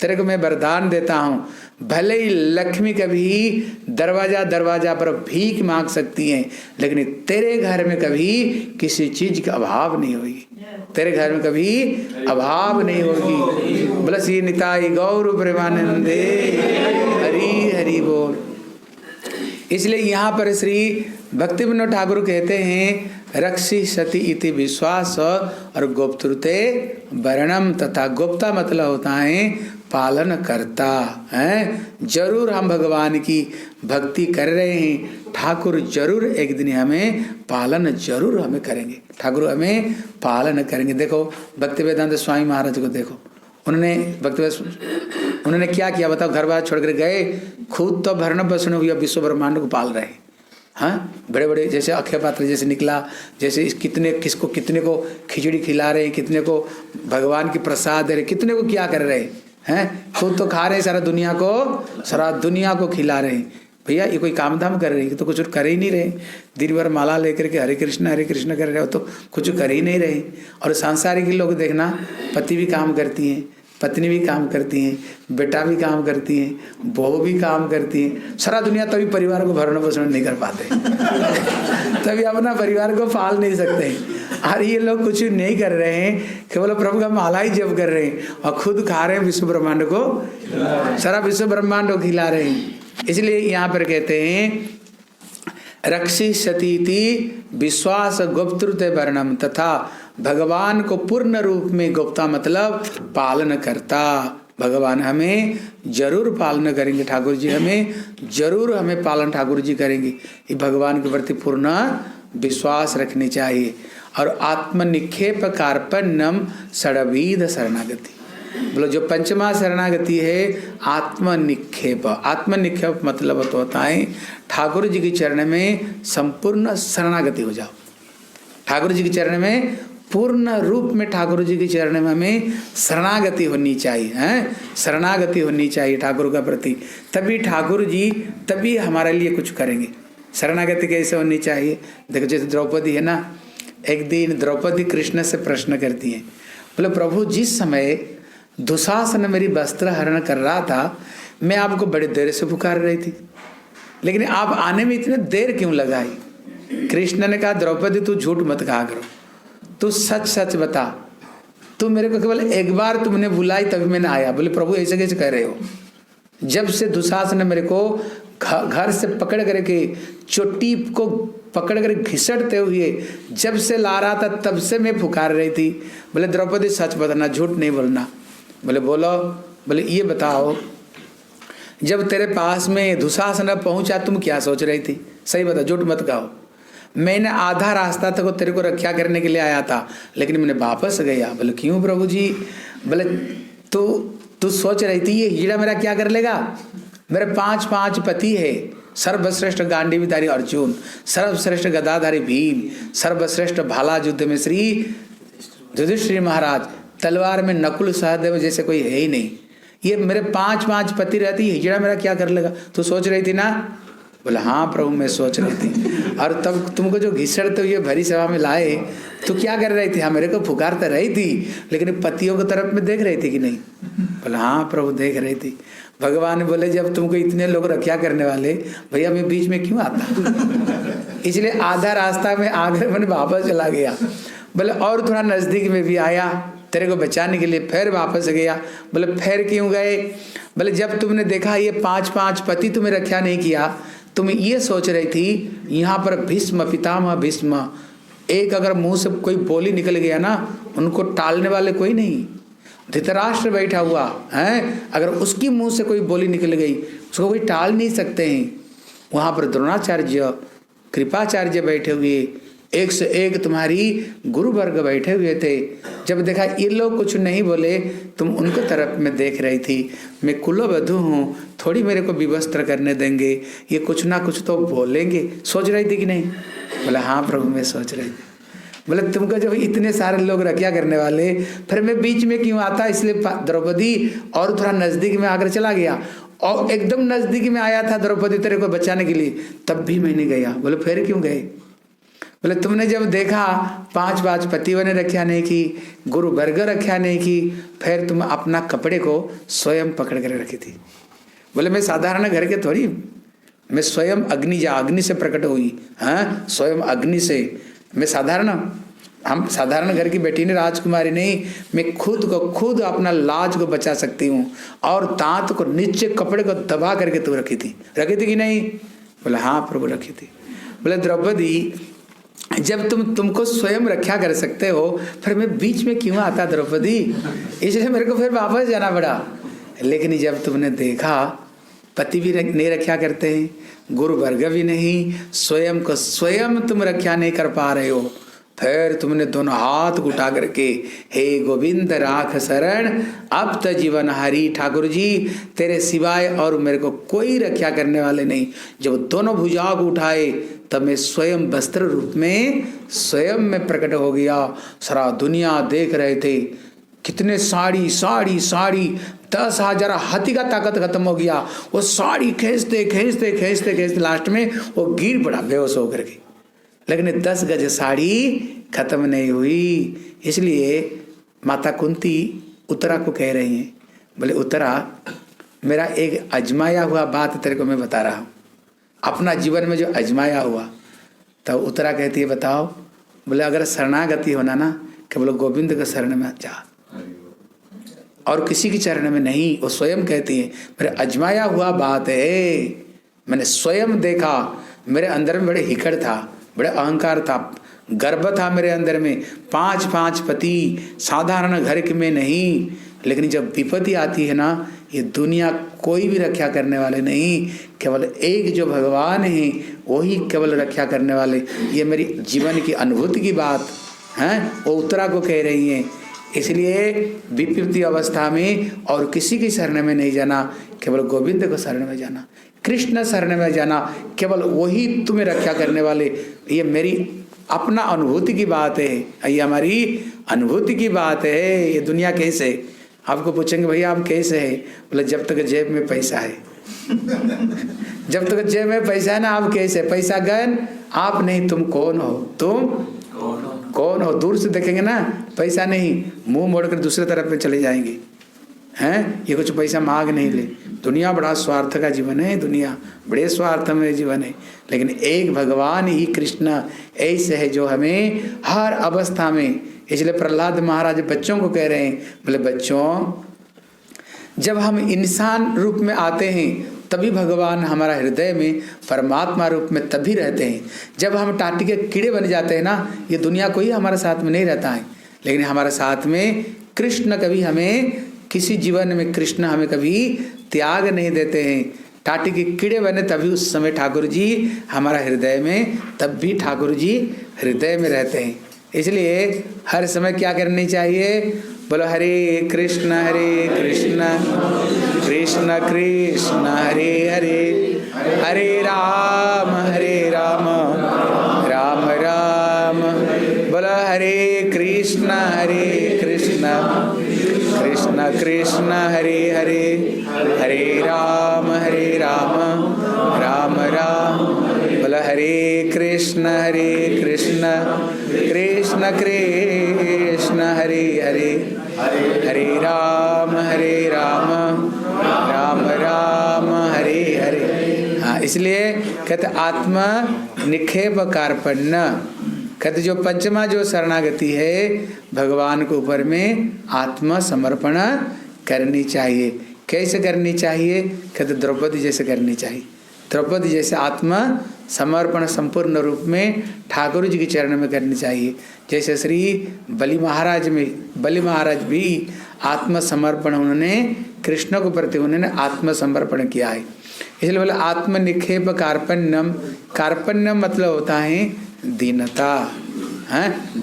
तेरे को मैं वरदान देता हूँ, भले ही लक्ष्मी कभी दरवाजा दरवाजा पर भीख मांग सकती हैं, लेकिन तेरे घर में कभी किसी चीज का अभाव नहीं होगी, तेरे घर में कभी अभाव नहीं होगी। बोले श्री निताई गौर प्रेमानंदे हरि हरि बोल। इसलिए यहाँ पर श्री भक्ति विनोद ठाकुर कहते हैं रक्षी सती इति विश्वास और गुप्तृते वर्णम, तथा गुप्ता मतलब होता है पालन करता है। जरूर हम भगवान की भक्ति कर रहे हैं, ठाकुर जरूर एक दिन हमें पालन जरूर हमें करेंगे, ठाकुर हमें पालन करेंगे। देखो भक्ति वेदांत स्वामी महाराज को देखो, उन्होंने क्या किया बताओ? घर बार छोड़कर गए, खुद तो भरण पोषण हुआ विश्व ब्रह्मांड को पाल रहे हैं। हाँ बड़े बड़े जैसे अक्षय पात्र जैसे निकला, जैसे कितने कितने को खिचड़ी खिला रहे हैं, कितने को भगवान की प्रसाद दे रहे, कितने को क्या कर रहे हैं, खुद तो खा रहे हैं, सारा दुनिया को खिला रहे हैं। भैया ये कोई काम धाम कर रहे हैं तो कुछ कर ही नहीं रहे, दिन भर माला लेकर के हरे कृष्ण कर रहे हो तो कुछ कर ही नहीं रहे। और सांसारिक लोग देखना, पति भी काम करती हैं, पत्नी भी काम करती हैं, बेटा भी काम करती हैं, बहू भी काम करती हैं, सारा दुनिया तभी परिवार को भरण पोषण नहीं कर पाते तभी अपना परिवार को पाल नहीं सकते। और ये लोग कुछ नहीं कर रहे हैं, केवल प्रभु का माला ही जप कर रहे हैं और खुद खा रहे हैं, विश्व ब्रह्मांड को, सारा विश्व ब्रह्मांड को खिला रहे हैं। इसलिए यहाँ पर कहते हैं रक्षी सतीति विश्वास गुप्तृते वर्णम, तथा भगवान को पूर्ण रूप में गुप्ता मतलब पालन करता। भगवान हमें जरूर पालन करेंगे, ठाकुर जी हमें पालन ठाकुर जी करेंगे। ये भगवान के प्रति पूर्ण विश्वास रखनी चाहिए। और आत्मनिक्षेप कार्पण्यम षडविध शरणागति, बोलो जो पंचमा शरणागति है आत्मनिक्षेप। आत्मनिक्षेप मतलब तो होता है ठाकुर जी के चरण में संपूर्ण शरणागति हो जाओ, ठाकुर जी के चरण में पूर्ण रूप में, ठाकुर जी के चरण में हमें शरणागति होनी चाहिए, हैं शरणागति होनी चाहिए ठाकुर का प्रति, तभी ठाकुर जी तभी हमारे लिए कुछ करेंगे। शरणागति कैसे होनी चाहिए? देखो जैसे द्रौपदी है ना, एक दिन द्रौपदी कृष्ण से प्रश्न करती है, बोले प्रभु जिस समय दुशासन मेरी वस्त्र हरण कर रहा था, मैं आपको बड़ी देर से पुकार रही थी, लेकिन आप आने में इतने देर क्यों लगाई? कृष्ण ने कहा द्रौपदी तू झूठ मत कहा करो, तू सच सच बता, तू मेरे को केवल एक बार तुमने बुलाई तभी मैंने आया। बोले प्रभु ऐसे कैसे कह रहे हो? जब से दुशासन ने मेरे को घर से पकड़ करके चोटी को पकड़ कर घिसटते हुए जब से ला रहा था तब से मैं पुकार रही थी। बोले द्रौपदी सच बताना, झूठ नहीं बोलना। बोले बोलो। बोले ये बताओ जब तेरे पास में दुशासन पहुंचा तुम क्या सोच रही थी? सही बता, झूठ मत कहो। मैंने आधा रास्ता तक तेरे को रक्षा करने के लिए आया था, लेकिन मैंने वापस गया। बोले क्यों प्रभु जी? बोले तू सोच रही थी ये हीरा मेरा क्या कर लेगा? मेरे 5 पति है, सर्वश्रेष्ठ गांडीवधारी अर्जुन, सर्वश्रेष्ठ गदाधारी भीम, सर्वश्रेष्ठ भाला युद्ध में श्री युधिष्ठिर महाराज, तलवार में नकुल सहदेव जैसे कोई है ही नहीं। ये मेरे 5 पति रहती, हिजड़ा मेरा क्या कर लेगा? तू सोच रही थी ना? बोला हाँ प्रभु मैं सोच रही थी। और तब तुमको जो घिसटते हुए भरी सभा में लाए तो क्या कर रही थी? हाँ मेरे को पुकारते रही थी, लेकिन पतियों की तरफ में देख रही थी कि नहीं? बोला हाँ प्रभु देख रही थी। भगवान बोले जब तुमको इतने लोग रक्षा करने वाले, भैया मैं बीच में क्यों आता? इसलिए आधा रास्ता में आकर मैंने वापस चला गया। बोले और थोड़ा नज़दीक में भी आया तेरे को बचाने के लिए, फिर वापस गया। बोले फिर क्यों गए? बोले जब तुमने देखा ये 5 पति तुम्हें रक्षा नहीं किया, तुम ये सोच रही थी यहाँ पर भीष्म पितामह भीष्म, एक अगर मुंह से कोई बोली निकल गया ना, उनको टालने वाले कोई नहीं। धृतराष्ट्र बैठा हुआ है, अगर उसकी मुंह से कोई बोली निकल गई उसको कोई टाल नहीं सकते हैं। वहाँ पर द्रोणाचार्य कृपाचार्य बैठे हुए, एक से एक तुम्हारी गुरु वर्ग बैठे हुए थे। जब देखा ये लोग कुछ नहीं बोले, तुम उनको तरफ में देख रही थी, मैं कुलवधू हूँ, थोड़ी मेरे को विवस्त्र करने देंगे, ये कुछ ना कुछ तो बोलेंगे, सोच रही थी कि नहीं? बोले हाँ प्रभु मैं सोच रही थी। बोले तुमको जब इतने सारे लोग रक्षा करने वाले, फिर मैं बीच में क्यों आता? इसलिए द्रौपदी और थोड़ा नजदीक में आकर चला गया, और एकदम नजदीक में आया था द्रौपदी तेरे को बचाने के लिए, तब भी मैं नहीं गया। बोले फिर क्यों गए? बोले तुमने जब देखा 5 पतियों ने रक्षा नहीं की, गुरु वर्ग रक्षा नहीं की, फिर तुम अपना कपड़े को स्वयं पकड़ कर रखी थी। बोले मैं साधारण घर के थोड़ी, मैं स्वयं अग्नि से प्रकट हुई, हाँ स्वयं अग्नि से। मैं हम साधारण घर की बेटी ने, राजकुमारी नहीं, मैं खुद अपना लाज को बचा सकती हूँ। और दांत को नीचे कपड़े को दबा करके तू रखी थी कि नहीं? बोले हाँ प्रभु रखी थी। बोले द्रौपदी जब तुमको स्वयं रक्षा कर सकते हो, फिर मैं बीच में क्यों आता द्रौपदी? इसलिए मेरे को फिर वापस जाना पड़ा। लेकिन जब तुमने देखा पति भी नहीं रक्षा करते हैं, गुरु वर्ग भी नहीं, स्वयं को स्वयं तुम रक्षा नहीं कर पा रहे हो, फिर तुमने दोनों हाथ उठा करके हे गोविंद राख शरण अब तो जीवन हरी, ठाकुर जी तेरे सिवाय और मेरे को कोई रक्षा करने वाले नहीं। जब दोनों भुजाओं को उठाए तब मैं स्वयं वस्त्र रूप में स्वयं में प्रकट हो गया। सारा दुनिया देख रहे थे, कितने साड़ी 10,000 हाथी का ताकत खत्म हो गया। वो साड़ी खींचते लास्ट में वो गिर पड़ा बेहोश होकर के। लेकिन 10 गज साड़ी खत्म नहीं हुई। इसलिए माता कुंती उत्तरा को कह रही हैं, बोले उत्तरा मेरा एक अजमाया हुआ बात तेरे को मैं बता रहा हूँ, अपना जीवन में जो अजमाया हुआ। तो उत्तरा कहती है बताओ। बोले अगर शरणागति होना ना, केवल गोविंद के शरण में जा और किसी की चरण में नहीं। वो स्वयं कहती है मेरे अजमाया हुआ बात है, मैंने स्वयं देखा। मेरे अंदर में बड़े हिकड़ था, बड़े अहंकार था, गर्व था मेरे अंदर में। 5 पति साधारण घर के में नहीं, लेकिन जब विपत्ति आती है ना, ये दुनिया कोई भी रक्षा करने वाले नहीं, केवल एक जो भगवान है वही केवल रक्षा करने वाले। ये मेरी जीवन की अनुभूति की बात है, वो उत्तरा को कह रही हैं। इसलिए विपत्ति अवस्था में और किसी की शरण में नहीं जाना, केवल गोविंद को शरण में जाना, कृष्ण शरण में जाना, केवल वही तुम्हें रक्षा करने वाले। ये मेरी अपना अनुभूति की बात है, ये हमारी अनुभूति की बात है। ये दुनिया कैसे, आपको पूछेंगे भैया आप कैसे है? बोले जब तक जेब में पैसा है जब तक जेब में पैसा है ना, आप कैसे? पैसा गन आप नहीं, तुम कौन हो? तुम कौन हो? दूर से देखेंगे ना, पैसा नहीं, मुंह मोड़कर दूसरे तरफ में चले जाएंगे हैं। ये कुछ पैसा मांग नहीं ले। दुनिया बड़ा स्वार्थ का जीवन है, दुनिया बड़े स्वार्थ में जीवन है। लेकिन एक भगवान ही कृष्ण ऐसे है जो हमें हर अवस्था में। इसलिए प्रहलाद महाराज बच्चों को कह रहे हैं, बोले बच्चों जब हम इंसान रूप में आते हैं तभी भगवान हमारा हृदय में परमात्मा रूप में तभी रहते हैं। जब हम टाटी के कीड़े बन जाते हैं ना, ये दुनिया कोई हमारे साथ में नहीं रहता है, लेकिन हमारे साथ में कृष्ण कभी हमें, किसी जीवन में कृष्ण हमें कभी त्याग नहीं देते हैं। टाटी के कीड़े बने तभी उस समय ठाकुर जी हमारा हृदय में, तब भी ठाकुर जी हृदय में रहते हैं। इसलिए हर समय क्या करनी चाहिए? बोलो हरे कृष्ण कृष्ण कृष्ण हरे हरे, हरे राम राम राम। बोलो हरे कृष्ण कृष्ण कृष्ण हरे हरे, हरे राम राम राम। बोलो हरे कृष्ण कृष्ण कृष्ण हरे हरे, हरे राम राम राम हरे हरे। हाँ हाँ, इसलिए कहते आत्मा निक्षेप कार्पण्य, कहते जो पंचमा जो शरणागति है भगवान के ऊपर में आत्मा समर्पण करनी चाहिए। कैसे करनी चाहिए? कहते द्रौपदी जैसे करनी चाहिए। द्रौपदी जैसे आत्मा समर्पण संपूर्ण रूप में ठाकुर जी के चरण में करनी चाहिए। जैसे श्री बलि महाराज भी आत्मसमर्पण उन्होंने कृष्ण को प्रति उन्होंने आत्मसमर्पण किया है। इसलिए बोले आत्मनिक्षेप कार्पण्यम। कार्पण्यम मतलब होता है दीनता,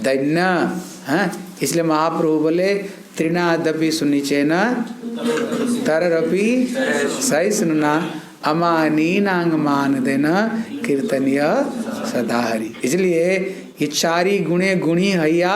दैन्य। इसलिए महाप्रभु बोले त्रिनादपि सुनिचेन तररपि सहिष्णुना अमानीनांग मान देना कीर्तनीय सदा हरि। इसलिए ये चारी गुणे गुणी हैया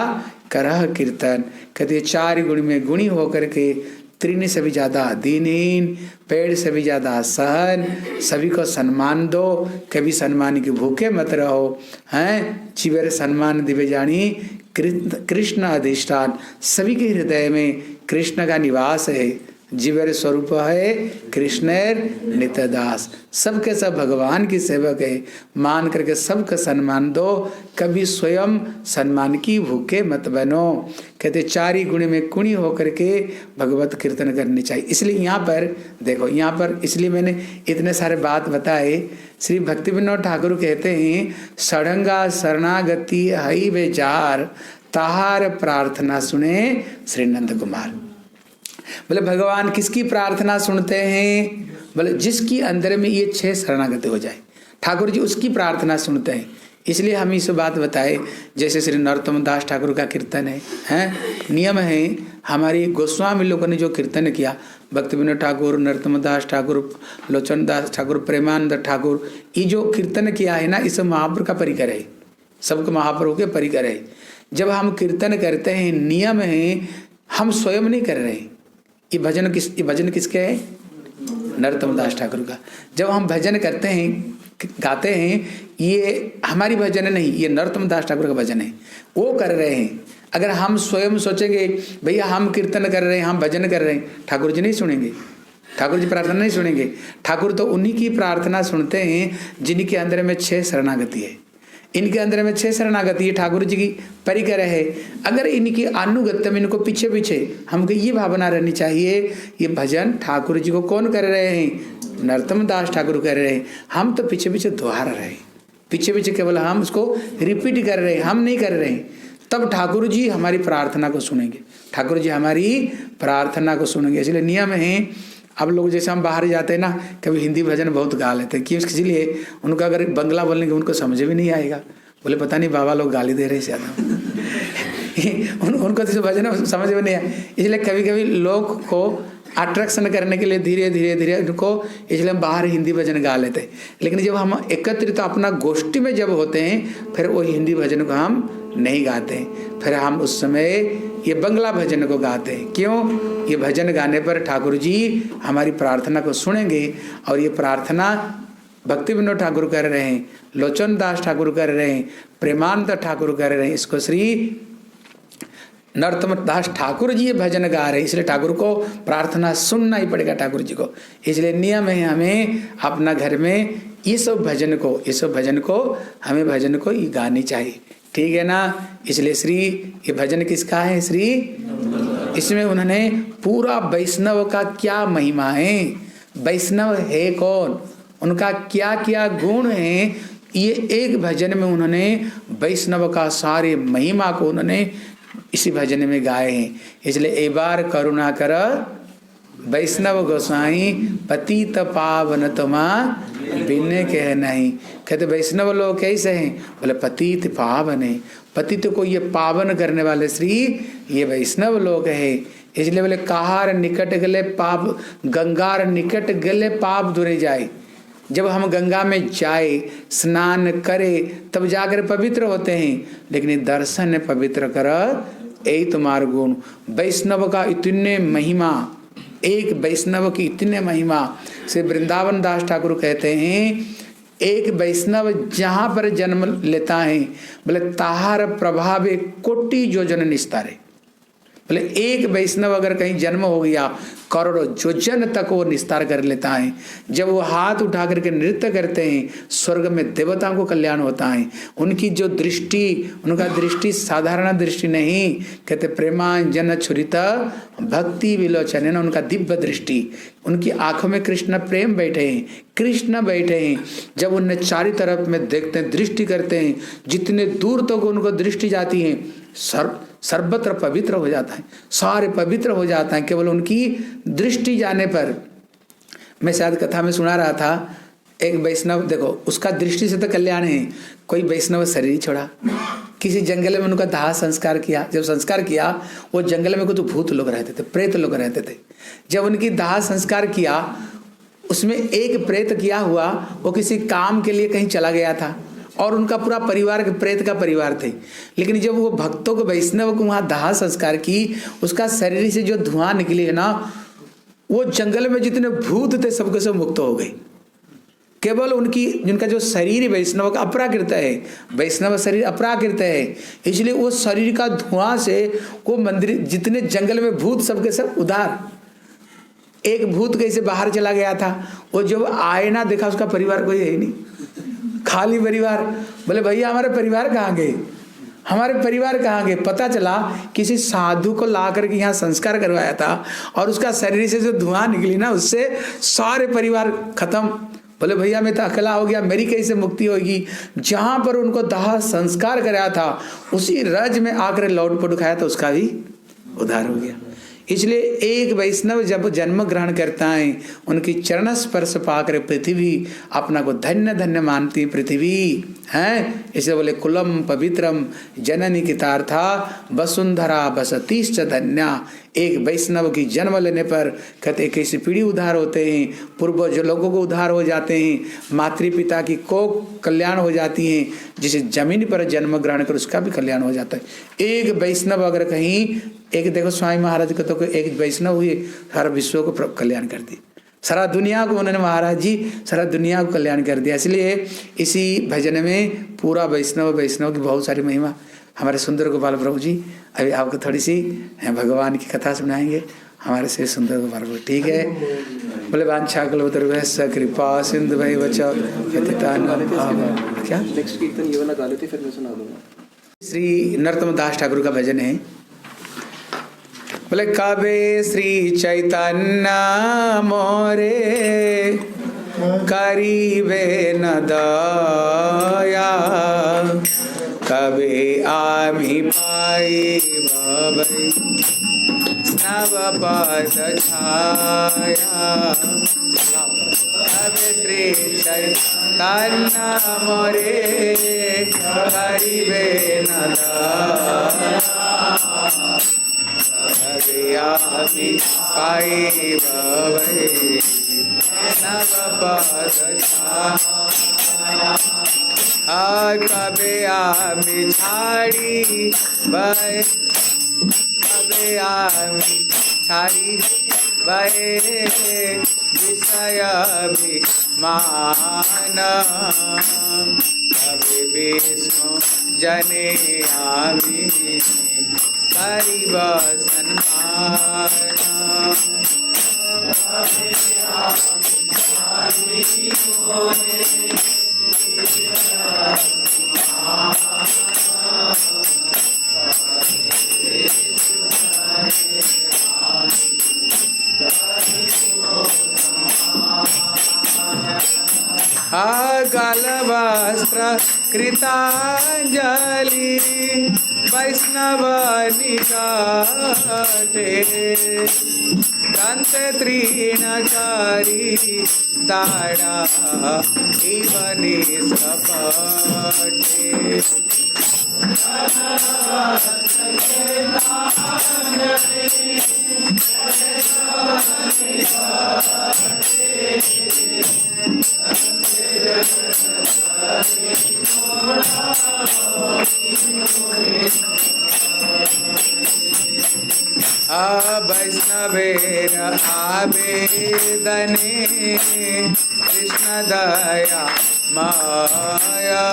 करह कीर्तन। कहते चार गुण में गुणी होकर के त्रिने से भी ज्यादा दीनहीन, पेड़ से भी ज्यादा सहन, सभी को सम्मान दो, कभी सम्मान के भूखे मत रहो। हैं चिवर सम्मान दिव्य जानी कृष्ण अधिष्ठान। सभी के हृदय में कृष्ण का निवास है। जीवर स्वरूप है कृष्णेर नित्यदास। सबके सब भगवान की सेवक है। मान करके सबका सम्मान दो, कभी स्वयं सम्मान की भूखे मत बनो। कहते चारी गुण में कुणी होकर के भगवत कीर्तन करनी चाहिए। इसलिए यहाँ पर देखो, यहाँ पर इसलिए मैंने इतने सारे बात बताए। श्री भक्ति विनोद ठाकुर कहते हैं षडंगा शरणागति हई बेचार, ताहार प्रार्थना सुने श्री नंद कुमार। बोले भगवान किसकी प्रार्थना सुनते हैं? बोले जिसकी अंदर में ये 6 शरणागति हो जाए ठाकुर जी उसकी प्रार्थना सुनते हैं। इसलिए हम इस बात बताए। जैसे श्री नरोत्तम दास ठाकुर का कीर्तन है, नियम है। हमारी गोस्वामी लोगों ने जो कीर्तन किया, भक्ति विनोद ठाकुर, नरोत्तम दास ठाकुर, लोचन दास ठाकुर, प्रेमानंद ठाकुर, ये जो कीर्तन किया है ना, इस महाप्रभु का परिकर है, सबको महाप्रभु के परिकर है। जब हम कीर्तन करते हैं, नियम है, हम स्वयं नहीं कर रहे। ये भजन किसके है? नरोत्तम दास ठाकुर का। जब हम भजन करते हैं, गाते हैं, ये हमारी भजन नहीं, ये नरोत्तम दास ठाकुर का भजन है, वो कर रहे हैं। अगर हम स्वयं सोचेंगे भैया हम कीर्तन कर रहे हैं, हम भजन कर रहे हैं, ठाकुर जी नहीं सुनेंगे, ठाकुर जी प्रार्थना नहीं सुनेंगे। ठाकुर तो उन्हीं की प्रार्थना सुनते हैं जिनके अंदर में 6 शरणागति है। इनके अंदर में 6 शरणागति है, ठाकुर जी की परिकर है। अगर इनकी अनुगत्य में इनको पीछे पीछे हमको ये भावना रहनी चाहिए, ये भजन ठाकुर जी को कौन कर रहे हैं? नरोत्तम दास ठाकुर कर रहे हैं। हम तो पीछे पीछे दोहरा रहे हैं, पीछे पीछे केवल हम उसको रिपीट कर रहे हैं, हम नहीं कर रहे हैं। तब ठाकुर जी हमारी प्रार्थना को सुनेंगे, ठाकुर जी हमारी प्रार्थना को सुनेंगे। इसलिए नियम है। अब लोग जैसे हम बाहर जाते हैं ना, कभी हिंदी भजन बहुत गा लेते हैं, क्यों? इसीलिए उनका अगर बंगला बोलेंगे उनको समझ भी नहीं आएगा। बोले पता नहीं बाबा लोग गाली दे रहे हैं ज्यादा। उनको तो भजन समझ में नहीं आया। इसलिए कभी कभी लोग को अट्रैक्शन करने के लिए धीरे धीरे उनको, इसलिए हम बाहर हिंदी भजन गा लेते हैं। लेकिन जब हम एकत्रित तो अपना गोष्ठी में जब होते हैं, फिर वो हिंदी भजन को हम नहीं गाते हैं, फिर हम उस समय ये बंगला भजन को गाते हैं। क्यों? ये भजन गाने पर ठाकुर जी हमारी प्रार्थना को सुनेंगे। और ये प्रार्थना भक्ति विनोद ठाकुर कर रहे हैं, लोचन दास ठाकुर कर रहे हैं, प्रेमानंद ठाकुर कर रहे हैं, इसको श्री नरोत्तम दास ठाकुर जी ये भजन गा रहे हैं। इसलिए ठाकुर को प्रार्थना सुनना ही पड़ेगा ठाकुर जी को। इसलिए नियम है हमें अपना घर में ये सब भजन को हमें भजन को ये गानी चाहिए। ठीक है ना? इसलिए श्री ये भजन किसका है? श्री, इसमें उन्होंने पूरा वैष्णव का क्या महिमा है, वैष्णव है कौन, उनका क्या क्या गुण है, ये एक भजन में उन्होंने वैष्णव का सारे महिमा को उन्होंने इसी भजन में गाए हैं। इसलिए एक बार करुणा कर वैष्णव गोसाई, पतित पावन तमा बिन्ने कह नहीं। कहते वैष्णव लोग कैसे हैं? बोले पतित पावन है, पतित को ये पावन करने वाले श्री ये वैष्णव लोग है। इसलिए बोले कहार निकट गले पाप, गंगार निकट गले पाप दूरे जाए। जब हम गंगा में जाए, स्नान करे, तब जाकर पवित्र होते हैं। लेकिन दर्शन पवित्र कर, यही तुम्हारा गुण। वैष्णव का इतने महिमा, एक वैष्णव की इतने महिमा। श्री वृंदावन दास ठाकुर कहते हैं एक वैष्णव जहाँ पर जन्म लेता है, बोले ताहार प्रभाव कोटि योजन निस्तारे। बोले एक वैष्णव अगर कहीं जन्म हो गया, करोड़ों योजन तक वो निस्तार कर लेता है। जब वो हाथ उठा करके नृत्य करते हैं, स्वर्ग में देवताओं को कल्याण होता है। उनकी जो दृष्टि, उनका दृष्टि साधारण दृष्टि नहीं, कहते प्रेमांजन छुरित भक्ति विलोचन, उनका दिव्य दृष्टि, उनकी आंखों में कृष्ण प्रेम बैठे हैं, कृष्ण बैठे हैं। जब उन्हें चारों तरफ में देखते हैं, दृष्टि करते हैं, जितने दूर तक उनको दृष्टि जाती है, सर्वत्र पवित्र हो जाता है, सारे पवित्र हो जाता है केवल उनकी दृष्टि जाने पर। मैं शायद कथा में सुना रहा था, एक वैष्णव, देखो उसका दृष्टि से तो कल्याण है, कोई वैष्णव शरीर छोड़ा, किसी जंगल में उनका दाह संस्कार किया। जब संस्कार किया, वो जंगल में कुछ भूत लोग रहते थे, प्रेत लोग रहते थे। जब उनकी दाह संस्कार किया, उसमें एक प्रेत किया हुआ, वो किसी काम के लिए कहीं चला गया था और उनका पूरा परिवार प्रेत का परिवार थे। लेकिन जब वो भक्तों को, वैष्णव को वहां दाह संस्कार की, उसका शरीर से जो धुआं निकली है ना, वो जंगल में जितने भूत थे सबके सब मुक्त हो गए। केवल उनकी, जिनका जो शरीर वैष्णव का अपराकृत है, वैष्णव शरीर अपराकृत है, इसलिए वो शरीर का धुआं से वो मंदिर, जितने जंगल में भूत सबके सब उधार। एक भूत कैसे बाहर चला गया था, वो जब आईना देखा, उसका परिवार कोई है ही नहीं, खाली परिवार। बोले भैया हमारे परिवार कहाँ गए, हमारे परिवार कहाँ गए? पता चला किसी साधु को ला करके यहाँ संस्कार करवाया था और उसका शरीर से जो धुआं निकली ना, उससे सारे परिवार खत्म। बोले भैया मैं तो अकेला हो गया, मेरी कैसे मुक्ति होगी? जहां पर उनको दाह संस्कार कराया था, उसी रज में आकर लौटपुट खाया तो उसका भी उद्धार हो गया। इसलिए एक वैष्णव जब जन्म ग्रहण करता है, उनकी चरण स्पर्श पाकर पृथ्वी अपना को धन्य धन्य मानती पृथ्वी है। इसलिए बोले कुलम पवित्रम जननी कितार्था वसुंधरा बसतीश्च धन्या। एक वैष्णव की जन्म लेने पर कहते कैसी पीढ़ी उद्धार होते हैं, पूर्वज लोगों को उद्धार हो जाते हैं, मातृ पिता की कोख कल्याण हो जाती है, जिसे जमीन पर जन्म ग्रहण कर उसका भी कल्याण हो जाता है। एक वैष्णव अगर कहीं, एक देखो स्वामी महाराज को तो एक वैष्णव हुए, सारा विश्व को कल्याण कर दी, सारा दुनिया को उन्होंने, महाराज जी सारा दुनिया को कल्याण कर दिया। इसलिए इसी भजन में पूरा वैष्णव की बहुत सारी महिमा। हमारे सुंदर गोपाल प्रभु जी अभी आपको थोड़ी सी भगवान की कथा सुनाएंगे, हमारे श्री सुंदर गोपाल प्रभु। ठीक है, बोले वांछा कल्पतरुभ्यश्च कृपा सिंधु वैवच क्या नेक्स्ट कीर्तन ये वाला गा लेते, फिर मैं सुना दूंगा। श्री नरोत्तम दास ठाकुर का भजन है। बोले कबे श्री चैतन्य मोरे करीबे न दया, कबे आमी पाई बाबै स्नव पद छाया। कबे श्री चैतन्य मोरे करीबे न दया, आमी पाई बाबै नव पद छाया। कबे आमी छाड़ी बाय, कबे आमी छाड़ी बाय विषय मान, कबे विष्णु जने आमी करीब सन्मान। गलवस्त्र कृतांजलि वैष्णव निकटे, दंत तृणचारी दाड़ा इव निष्कपटे। वैष्णवेर आवेदने कृष्ण दया माया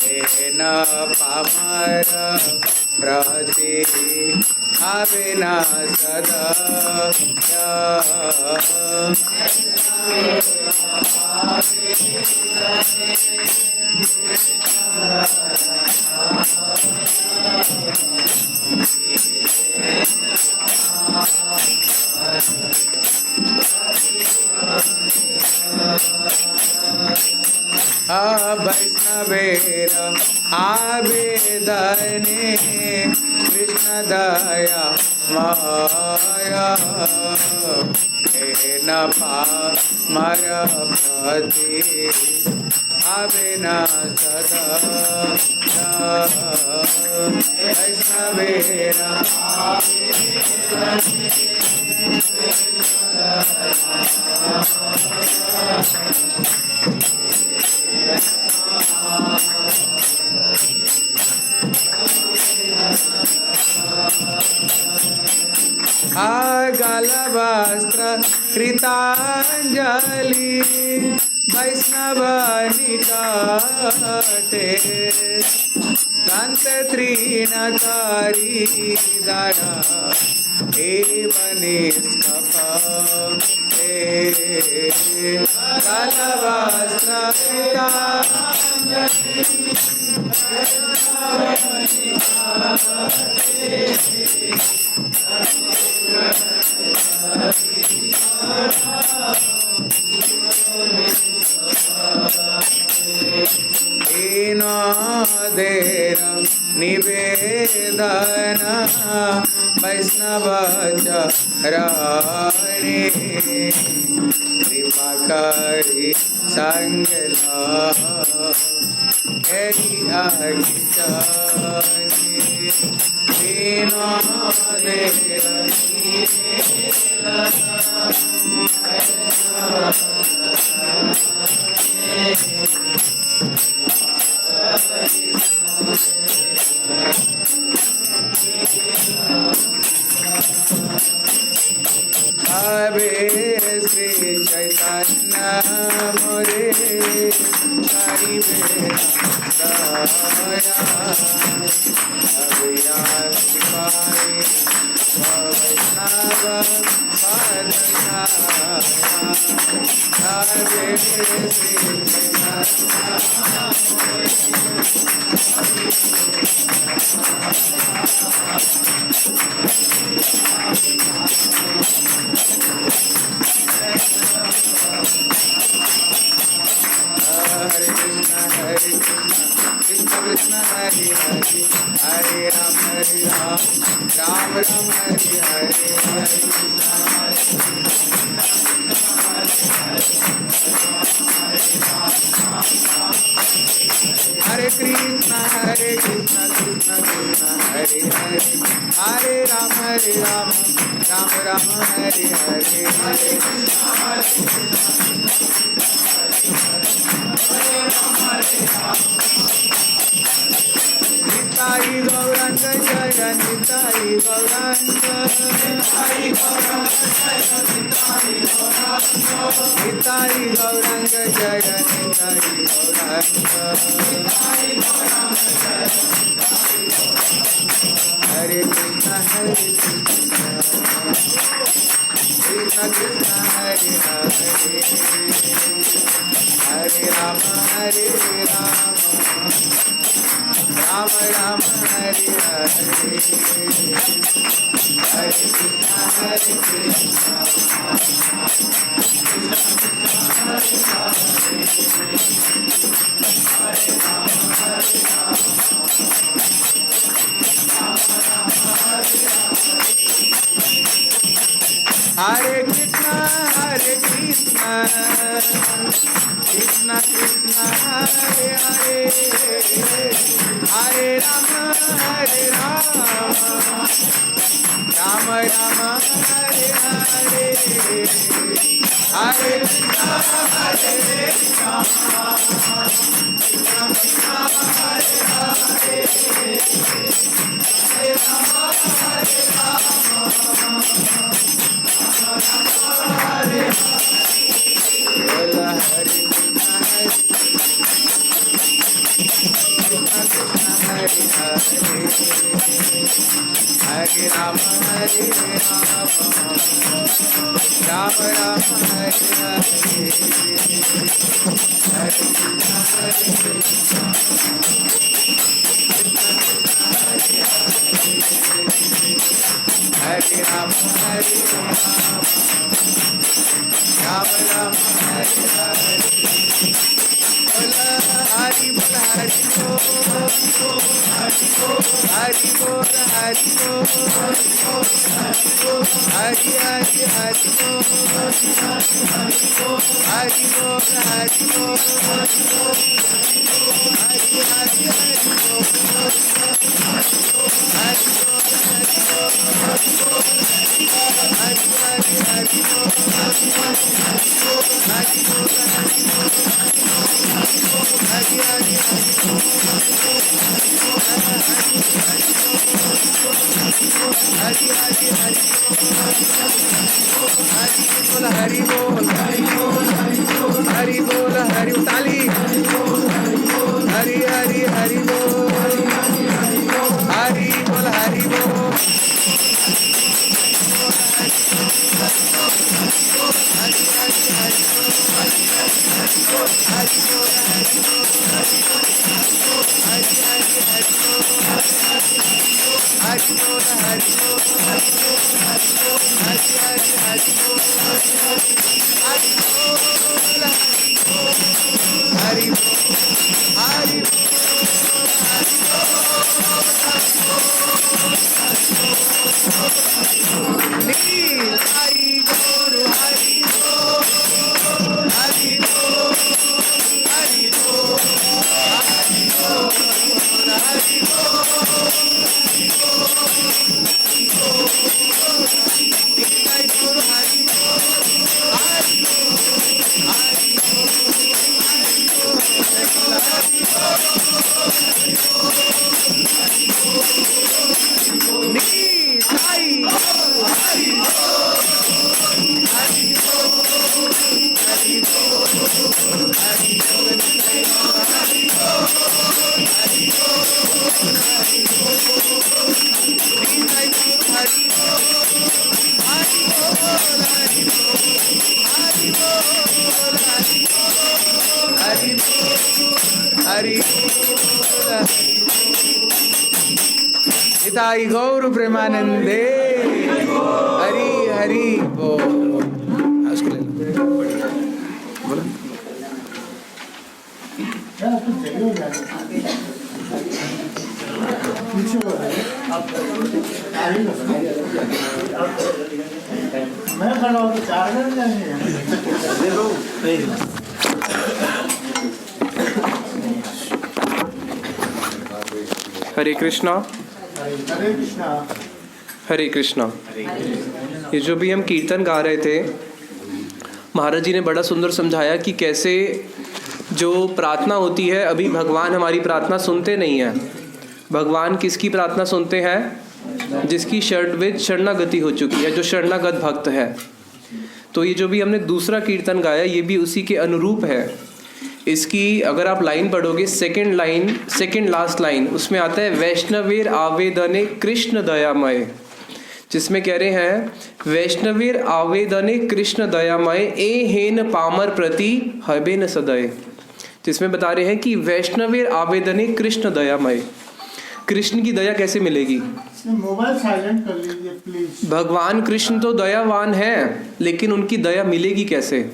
हे न पामर प्रति अविना सदा वैष्णवेर आवेदने कृष्ण दया माया हे न पामर प्रति अविना सदा वैष्णवेर गलवस्त्र कृतांजलि वैष्णव निकटे दंत त्रिनकारी दरा एव निष्कपटे गलवस्त्र देर निवेदन वैष्णव चरणे कृपा करी संगला अबे श्री चैतन्य मोरे हरि दया अभियान सिपाही वैष्णव हरे Shri Krishna Hare Hare Hare Ram Ram Ram Hare Hare Hare Krishna Krishna Krishna Hare Hare Hare Ram Ram Ram Hare Hare Nitai Gauranga Jaya Nitai Gauranga Nitai Gauranga Jaya Nitai Gauranga Hare Krishna Krishna Krishna Hare Hare Hare Rama Hare Rama Rama Rama Hare Hare Hare Krishna Hare Krishna Krishna Krishna Hare Hare Hare Rama Rama Rama Hare Hare Hare Krishna Hare Hare Rama, Rama Rama, Hare Hare Rama, Rama Rama, Hare Hare. Hari Bol, Hari Bol, Hari Bol, Hari Bol, Hari Bol, Hari Hari Hari Bol, Hari Bol, Hari Bol, Hari Hari Hari Bol, Hari Bol, Hari Hari Hari Bol, Hari Bol, Hari Hari Hari Bol, Hari Bol, Hari Tali, Hari Hari Hari Bol, Hari Bol, Hari Bol. Hari हिताई गौर प्रेमानंदे हरि हरि बोल। उसको ले लो, बोलो। मैं खड़ा हूँ तो 4 घंटे जाएंगे। हरे कृष्णा, हरे कृष्णा, हरे कृष्णा। ये जो भी हम कीर्तन गा रहे थे, महाराज जी ने बड़ा सुंदर समझाया कि कैसे जो प्रार्थना होती है, अभी भगवान हमारी प्रार्थना सुनते नहीं है। भगवान किसकी प्रार्थना सुनते हैं? जिसकी शरणागति हो चुकी है, जो शरणागत भक्त है। तो ये जो भी हमने दूसरा कीर्तन गाया, ये भी उसी के अनुरूप है। इसकी अगर आप लाइन पढ़ोगे, second line, second last line, उसमें आता है वैष्णवेर आवेदने कृष्ण दयामय, जिसमें कह रहे हैं वैष्णवेर आवेदने कृष्ण दयामय ए हेन पामर प्रति हबेन सदय, जिसमें बता रहे हैं कि वैष्णवेर आवेदने कृष्ण दयामय, कृष्ण की दया कैसे मिलेगी? मोबाइल साइलेंट कर लीजिए प्लीज। भगवान कृष्ण तो दयावान है, लेकिन उनकी दया मिलेगी कैसे?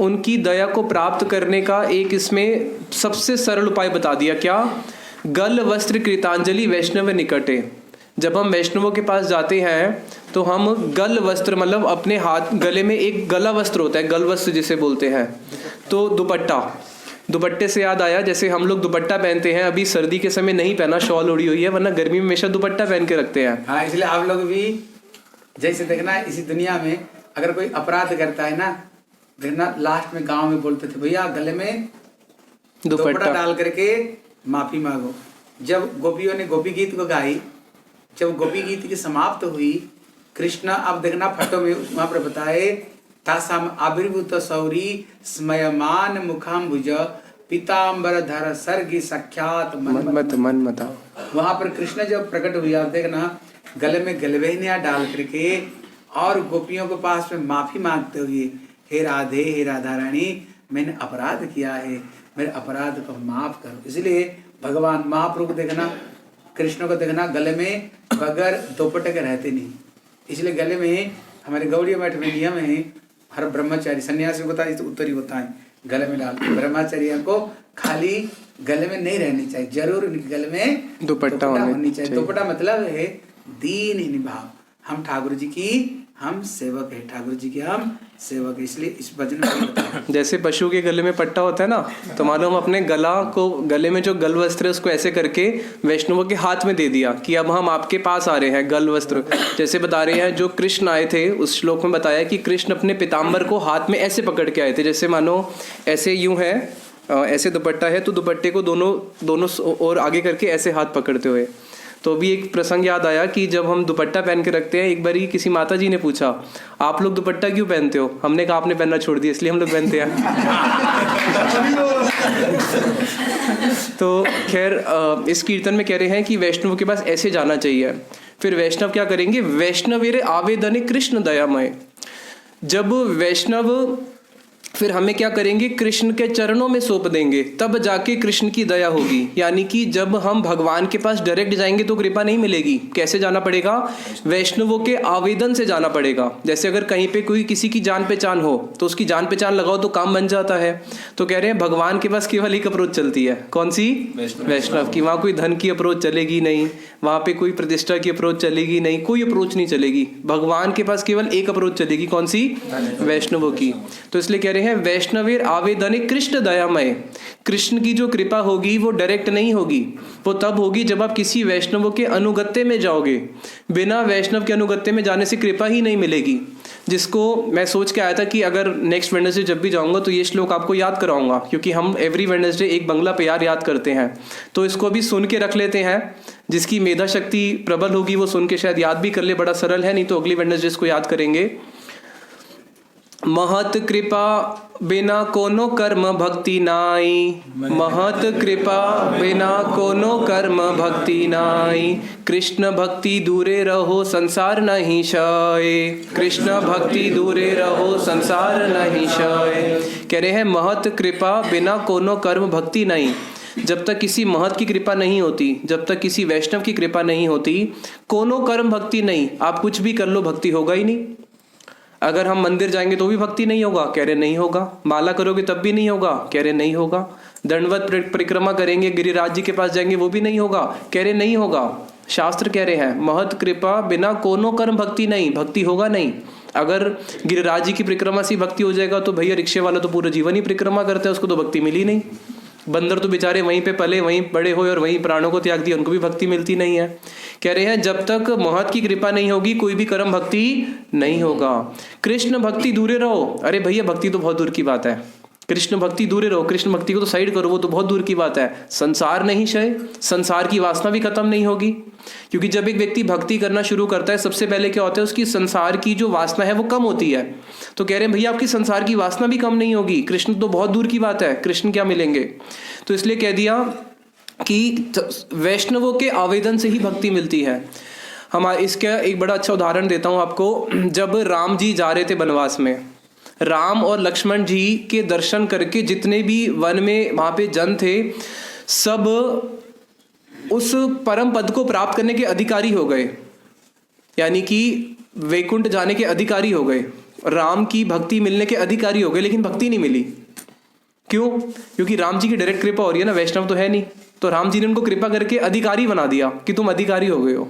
उनकी दया को प्राप्त करने का एक इसमें सबसे सरल उपाय बता दिया। क्या? गल वस्त्र कृतांजलि वैष्णव निकटे। जब हम वैष्णवों के पास जाते हैं तो हम गल वस्त्र, मतलब अपने हाथ, गले में एक गला वस्त्र होता है, गल वस्त्र जिसे बोलते हैं, तो दुपट्टा। दुपट्टे से याद आया, जैसे हम लोग दुपट्टा पहनते हैं, अभी सर्दी के समय नहीं पहना, शॉल ओढ़ी हुई है, वरना गर्मी में हमेशा दुपट्टा पहन के रखते हैं। हाँ, इसलिए आप लोग भी जैसे देखना, इसी दुनिया में अगर कोई अपराध करता है ना, देखना लास्ट में गांव में बोलते थे भैया गले में दुपट्टा डाल करके माफी मांगो। जब गोपियों ने गोपी गीत को गाई, जब गोपी गीत की समाप्त हुई, कृष्ण अब देखना फटो में वहां पर बताए तासाम आविर्भूत सौरी स्मयमान मुखाम्बुज पीताम्बर धर सर्गी सख्यात मन मत। मन मता। वहां पर कृष्ण जब प्रकट हुई, आप देखना गले में गलबेनिया डाल करके और गोपियों के पास में माफी मांगते हुए, हे राधे हे राधा रानी, मैंने अपराध किया है, मेरे अपराध को माफ करो। इसलिए भगवान महाप्रभु को देखना, कृष्ण को देखना, गले में बगैर दुपट्टे के रहते नहीं। इसलिए गले में हमारे गौड़ी मठ में नियम है, हर ब्रह्मचारी सन्यासी होता है तो उत्तरी होता है, गले में डाल, ब्रह्मचारियों को खाली गले में नहीं रहनी चाहिए, जरूर उनके गले में दुपट्टा होनी चाहिए। दुपट्टा मतलब है दीन भाव, हम ठाकुर जी की हम सेवक है, ठाकुर जी के हम सेवक है। इसलिए इस भजन में बताया, जैसे पशु के गले में पट्टा होता है ना, तो मालूम अपने गले में जो गल वस्त्र है उसको ऐसे करके वैष्णवों के हाथ में दे दिया कि अब हम आपके पास आ रहे हैं, गल वस्त्र। जैसे बता रहे हैं जो कृष्ण आए थे उस श्लोक में बताया कि कृष्ण अपने पीताम्बर को हाथ में ऐसे पकड़ के आए थे, जैसे मानो ऐसे यूं है, ऐसे दुपट्टा है तो दुपट्टे को दोनों और आगे करके ऐसे हाथ पकड़ते हुए। तो अभी एक प्रसंग याद आया कि जब हम दुपट्टा पहन के रखते हैं, एक बारी किसी माता जी ने पूछा, आप लोग दुपट्टा क्यों पहनते हो? हमने कहा आपने पहनना छोड़ दिया इसलिए हम लोग पहनते हैं। तो खैर इस कीर्तन में कह रहे हैं कि वैष्णव के पास ऐसे जाना चाहिए। फिर वैष्णव क्या करेंगे? वैष्णवेरे आवेदने कृष्ण दयामय। जब वैष्णव फिर हमें क्या करेंगे? कृष्ण के चरणों में सौंप देंगे, तब जाके कृष्ण की दया होगी। यानी कि जब हम भगवान के पास डायरेक्ट जाएंगे तो कृपा नहीं मिलेगी। कैसे जाना पड़ेगा? वैष्णवों के आवेदन से जाना पड़ेगा। जैसे अगर कहीं पे कोई किसी की जान पहचान हो तो उसकी जान पहचान लगाओ तो काम बन जाता है। तो कह रहे हैं भगवान के पास केवल एक अप्रोच चलती है, कौन सी? वैष्णव की। वहाँ कोई धन की अप्रोच चलेगी नहीं, वहाँ पे कोई प्रतिष्ठा की अप्रोच चलेगी नहीं, कोई अप्रोच नहीं चलेगी। भगवान के पास केवल एक अप्रोच चलेगी, कौन सी? वैष्णवों की। तो इसलिए कह रहे हैं वैष्णवेर आवेदने कृष्ण दयामय। कृष्ण की जो कृपा होगी वो डायरेक्ट नहीं होगी, वो तब होगी जब आप किसी वैष्णव के अनुगत्य में जाओगे। बिना वैष्णव के अनुगत्य में जाने से कृपा ही नहीं मिलेगी। जिसको मैं सोच के आया था कि अगर नेक्स्ट वेडनेसडे जब भी जाऊंगा तो ये श्लोक आपको याद कराऊंगा, क्योंकि हम एवरी वेडनेसडे एक बंगला प्यार याद करते हैं। तो इसको अभी सुन के रख लेते हैं। जिसकी मेधा शक्ति प्रबल होगी वो सुन के शायद याद भी कर ले, बड़ा सरल है, नहीं तो अगली वेडनेसडे इसको याद करेंगे। महत कृपा बिना कोनो कर्म भक्ति नाई, महत कृपा बिना कोनो कर्म भक्ति नाई। कृष्ण भक्ति दूरे रहो संसार नहीं शाय, कृष्ण भक्ति दूरे रहो संसार नहीं शाय। कह रहे हैं महत कृपा बिना कोनो कर्म भक्ति नहीं। जब तक किसी महत की कृपा नहीं होती, जब तक किसी वैष्णव की कृपा नहीं होती, कोनो कर्म भक्ति नहीं। आप कुछ भी कर लो भक्ति होगा ही नहीं। अगर हम मंदिर जाएंगे तो भी भक्ति नहीं होगा, कह रहे नहीं होगा। माला करोगे तब भी नहीं होगा, कह रहे नहीं होगा। दंडवत परिक्रमा करेंगे, गिरिराज जी के पास जाएंगे, वो भी नहीं होगा, कह रहे नहीं होगा। शास्त्र कह रहे हैं महत कृपा बिना कोनो कर्म भक्ति नहीं, भक्ति होगा नहीं। अगर गिरिराज जी की परिक्रमा से भक्ति हो जाएगा तो भैया रिक्शे वाला तो पूरा जीवन ही परिक्रमा करता है, उसको तो भक्ति मिली नहीं। बंदर तो बेचारे वहीं पे पले, वहीं बड़े हुए और वहीं प्राणों को त्याग दिया, उनको भी भक्ति मिलती नहीं है। कह रहे हैं जब तक महत की कृपा नहीं होगी कोई भी कर्म भक्ति नहीं होगा। कृष्ण भक्ति दूरे रहो। अरे भैया भक्ति तो बहुत दूर की बात है, कृष्ण भक्ति दूरे रहो, कृष्ण भक्ति को तो साइड करो, वो तो बहुत दूर की बात है। संसार नहीं क्षय, संसार की वासना भी खत्म नहीं होगी। क्योंकि जब एक व्यक्ति भक्ति करना शुरू करता है सबसे पहले क्या होता है, उसकी संसार की जो वासना है वो कम होती है। तो कह रहे हैं भैया आपकी संसार की वासना भी कम नहीं होगी, कृष्ण तो बहुत दूर की बात है, कृष्ण क्या मिलेंगे। तो इसलिए कह दिया कि वैष्णवों के आवेदन से ही भक्ति मिलती है। हमारे इसका एक बड़ा अच्छा उदाहरण देता हूँ आपको। जब राम जी जा रहे थे वनवास में, राम और लक्ष्मण जी के दर्शन करके जितने भी वन में वहाँ पे जन थे सब उस परम पद को प्राप्त करने के अधिकारी हो गए, यानी कि वैकुंठ जाने के अधिकारी हो गए, राम की भक्ति मिलने के अधिकारी हो गए। लेकिन भक्ति नहीं मिली, क्यों? क्योंकि राम जी की डायरेक्ट कृपा हो रही है ना, वैष्णव तो है नहीं। तो राम जी ने उनको कृपा करके अधिकारी बना दिया कि तुम अधिकारी हो गए हो,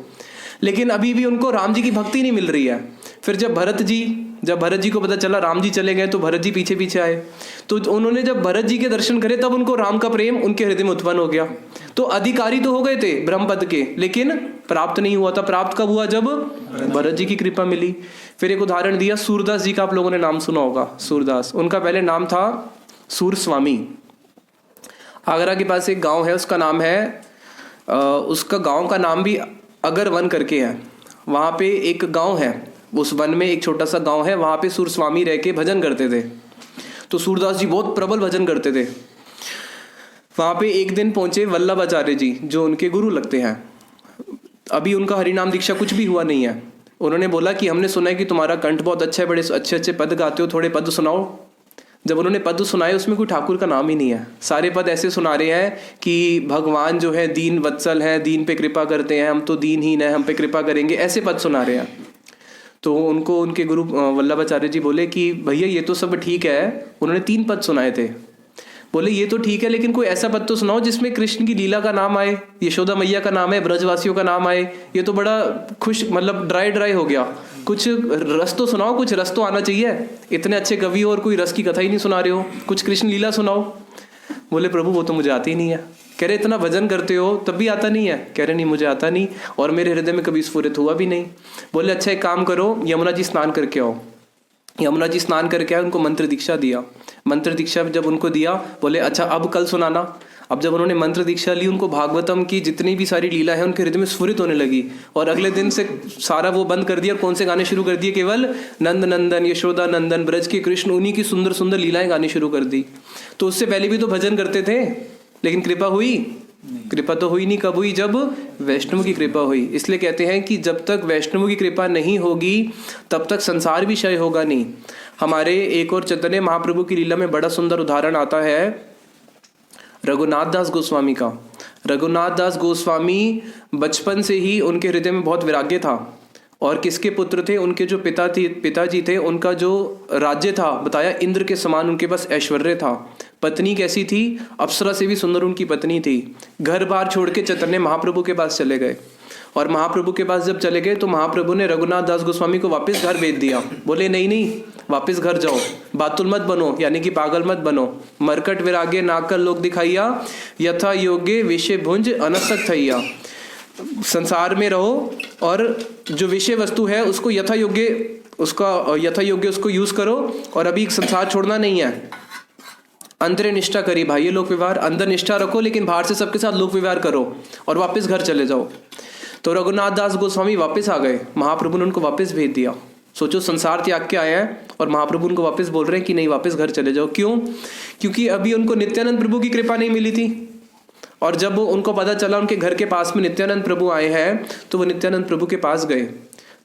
लेकिन अभी भी उनको राम जी की भक्ति नहीं मिल रही है। फिर जब भरत जी को पता चला राम जी चले गए तो भरत जी पीछे पीछे आए। तो उन्होंने जब भरत जी के दर्शन करे तब उनको राम का प्रेम उनके हृदय में उत्पन्न हो गया। तो अधिकारी तो हो गए थे ब्रह्म पद के, लेकिन प्राप्त नहीं हुआ था। प्राप्त कब हुआ? जब भरत जी की कृपा मिली। फिर एक उदाहरण दिया, सूरदास जी का आप लोगों ने नाम सुना होगा। सूरदास, उनका पहले नाम था सूर स्वामी। आगरा के पास एक गांव है, उसका नाम है उसका गांव का नाम भी अगर वन करके है। वहाँ पे एक गांव है, उस वन में एक छोटा सा गांव है, वहाँ पे सूर स्वामी रह के भजन करते थे। तो सूरदास जी बहुत प्रबल भजन करते थे। वहाँ पे एक दिन पहुँचे वल्लभाचार्य जी, जो उनके गुरु लगते हैं। अभी उनका हरिनाम दीक्षा कुछ भी हुआ नहीं है। उन्होंने बोला कि हमने सुना है कि तुम्हारा कंठ बहुत अच्छा है, बड़े अच्छे अच्छे पद गाते हो, थोड़े पद सुनाओ। जब उन्होंने पद सुनाए उसमें कोई ठाकुर का नाम ही नहीं है। सारे पद ऐसे सुना रहे हैं कि भगवान जो है दीन वत्सल है, दीन पे कृपा करते हैं, हम तो दीनहीन है, हम पे कृपा करेंगे, ऐसे पद सुना रहे हैं। तो उनको उनके गुरु वल्लभाचार्य जी बोले कि भैया ये तो सब ठीक है। उन्होंने 3 पद सुनाए थे। बोले ये तो ठीक है, लेकिन कोई ऐसा पद तो सुनाओ जिसमें कृष्ण की लीला का नाम आए, यशोदा मैया का नाम है, ब्रजवासियों का नाम आए। ये तो बड़ा खुश, मतलब ड्राई हो गया। कुछ रस तो सुनाओ, कुछ रस तो आना चाहिए। इतने अच्छे कवि हो और कोई रस की कथा ही नहीं सुना रहे हो, कुछ कृष्ण लीला सुनाओ। बोले प्रभु वो तो मुझे आती ही नहीं है। कह रहे इतना भजन करते हो तब भी आता नहीं है? कह रहे नहीं मुझे आता नहीं, और मेरे हृदय में कभी स्फुरित हुआ भी नहीं। बोले अच्छा एक काम करो, यमुना जी स्नान करके आओ। यमुना जी स्नान करके आए, उनको मंत्र दीक्षा दिया। मंत्र दीक्षा जब उनको दिया, बोले अच्छा अब कल सुनाना। अब जब उन्होंने मंत्र दीक्षा ली, उनको भागवतम की जितनी भी सारी लीला है उनके हृदय में स्फुरित होने लगी। और अगले दिन से सारा वो बंद कर दिया और कौन से गाने शुरू कर दिए? केवल नंद नंदन, यशोदा नंदन, ब्रज के कृष्ण, उन्हीं की सुंदर सुंदर लीलाएं गानी शुरू कर दी। तो उससे पहले भी तो भजन करते थे, लेकिन कृपा हुई? कृपा तो हुई नहीं। कब हुई? जब वैष्णव की कृपा हुई। इसलिए कहते हैं कि जब तक वैष्णव की कृपा नहीं होगी तब तक संसार भी क्षय होगा नहीं। हमारे एक और चैतन्य महाप्रभु की लीला में बड़ा सुंदर उदाहरण आता है रघुनाथ दास गोस्वामी का। रघुनाथ दास गोस्वामी बचपन से ही उनके हृदय में बहुत वैराग्य था। और किसके पुत्र थे? उनके जो पिताजी थे, उनका जो राज्य था बताया इंद्र के समान उनके पास ऐश्वर्य था। पत्नी कैसी थी? अप्सरा से भी सुंदर उनकी पत्नी थी। घर बार छोड़ के चैतन्य महाप्रभु के पास चले गए। और महाप्रभु के पास जब चले गए तो महाप्रभु ने रघुनाथ दास गोस्वामी को वापस घर भेज दिया। बोले नहीं नहीं, वापस घर जाओ, बातुल मत बनो, यानी कि पागल मत बनो। मरकट विरागे नाकर लोग दिखाइया, यथा योग्य विषय भुंज अनसक थैया। संसार में रहो और जो विषय वस्तु है उसको यथा योग्य उसको यूज करो, और अभी संसार छोड़ना नहीं है। अंतरे निष्ठा करी भाई, ये लोक व्यवहार, अंदर निष्ठा रखो लेकिन बाहर से सबके साथ लोक व्यवहार करो और वापस घर चले जाओ। तो रघुनाथ दास गोस्वामी वापस आ गए, महाप्रभु ने उनको वापस भेज दिया। सोचो संसार त्याग के आए हैं और महाप्रभु उनको वापस बोल रहे हैं कि नहीं वापस घर चले जाओ। क्यों? क्योंकि अभी उनको नित्यानंद प्रभु की कृपा नहीं मिली थी। और जब उनको पता चला उनके घर के पास में नित्यानंद प्रभु आए हैं तो वो नित्यानंद प्रभु के पास गए।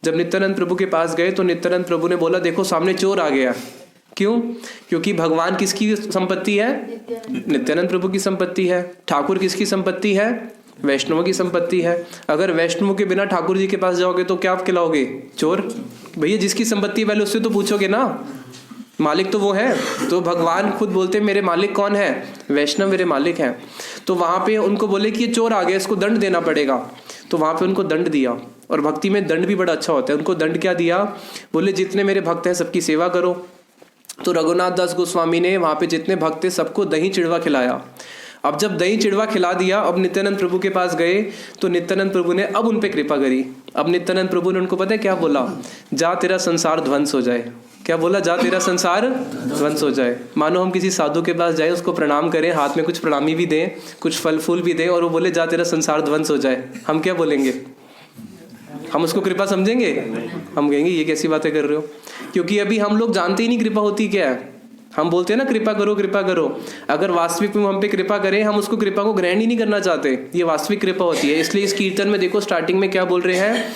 जब नित्यानंद प्रभु के पास गए तो नित्यानंद प्रभु ने बोला देखो सामने चोर आ गया। क्यों? क्योंकि भगवान किसकी संपत्ति है? नित्यानंद प्रभु की संपत्ति है। ठाकुर किसकी संपत्ति है? वैष्णव की संपत्ति है। अगर वैष्णव के बिना ठाकुर जी के पास जाओगे तो क्या आप खिलाओगे? चोर। भैया जिसकी संपत्ति है पहले उससे तो पूछोगे ना, मालिक तो वो है। तो भगवान खुद बोलते हैं मेरे मालिक कौन है? वैष्णव मेरे मालिक हैं। तो वहां पे उनको बोले कि ये चोर आ गया, इसको दंड देना पड़ेगा। तो वहां पे उनको दंड दिया। और भक्ति में दंड भी बड़ा अच्छा होता है। उनको दंड क्या दिया? बोले जितने मेरे भक्त हैं सबकी सेवा करो। तो रघुनाथ दास गोस्वामी ने वहां पे जितने भक्त थे सबको दही चिड़वा खिलाया। अब जब दही चिड़वा खिला दिया, अब नित्यानंद प्रभु के पास गए तो नित्यानंद प्रभु ने अब उन पे कृपा करी। अब नित्यानंद प्रभु ने उनको पता है क्या बोला? जा तेरा संसार ध्वंस हो जाए। क्या बोला? जा तेरा संसार ध्वंस हो जाए। मानो हम किसी साधु के पास जाए, उसको प्रणाम करें, हाथ में कुछ प्रणामी भी दें, कुछ फल फूल भी दें, और वो बोले जा तेरा संसार ध्वंस हो जाए। हम क्या बोलेंगे? हम उसको कृपा समझेंगे? हम कहेंगे ये कैसी बातें कर रहे हो? क्योंकि अभी हम लोग जानते ही नहीं कृपा होती क्या है। हम बोलते हैं ना कृपा करो कृपा करो। अगर वास्तविक में हम पे कृपा करें, हम उसको कृपा को ग्रहण ही नहीं करना चाहते। ये वास्तविक कृपा होती है। इसलिए इस कीर्तन में देखो स्टार्टिंग में क्या बोल रहे हैं?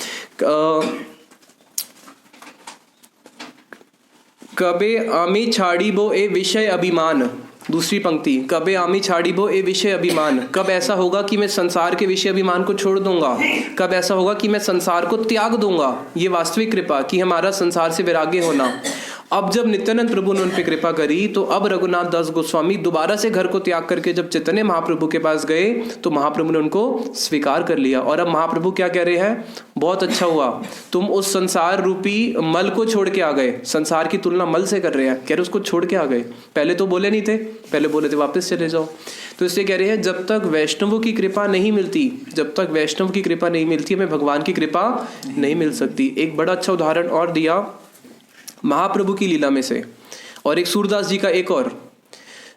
कबे आमी छाड़ी बो ए विषय अभिमान। दूसरी पंक्ति, कबे आमी छाड़ी बो ए विषय अभिमान। कब ऐसा होगा कि मैं संसार के विषय अभिमान को छोड़ दूंगा? कब ऐसा होगा कि मैं संसार को त्याग दूंगा? ये वास्तविक कृपा कि हमारा संसार से वैराग्य होना। अब जब नित्यानंद प्रभु ने उन पे कृपा करी तो अब रघुनाथ दास गोस्वामी दोबारा से घर को त्याग करके जब चैतन्य महाप्रभु के पास गए तो महाप्रभु ने उनको स्वीकार कर लिया। और अब महाप्रभु क्या कह रहे हैं? बहुत अच्छा हुआ, तुम उस संसार रूपी मल को छोड़ के आ गए। संसार की तुलना मल से कर रहे हैं, कह रहे उसको छोड़ के आ गए। पहले तो बोले नहीं थे, पहले बोले थे वापस चले जाओ। तो इसलिए कह रहे हैं जब तक वैष्णवों की कृपा नहीं मिलती, जब तक वैष्णव की कृपा नहीं मिलती, हमें भगवान की कृपा नहीं मिल सकती। एक बड़ा अच्छा उदाहरण और दिया महाप्रभु की लीला में से, और एक सूरदास जी का एक और।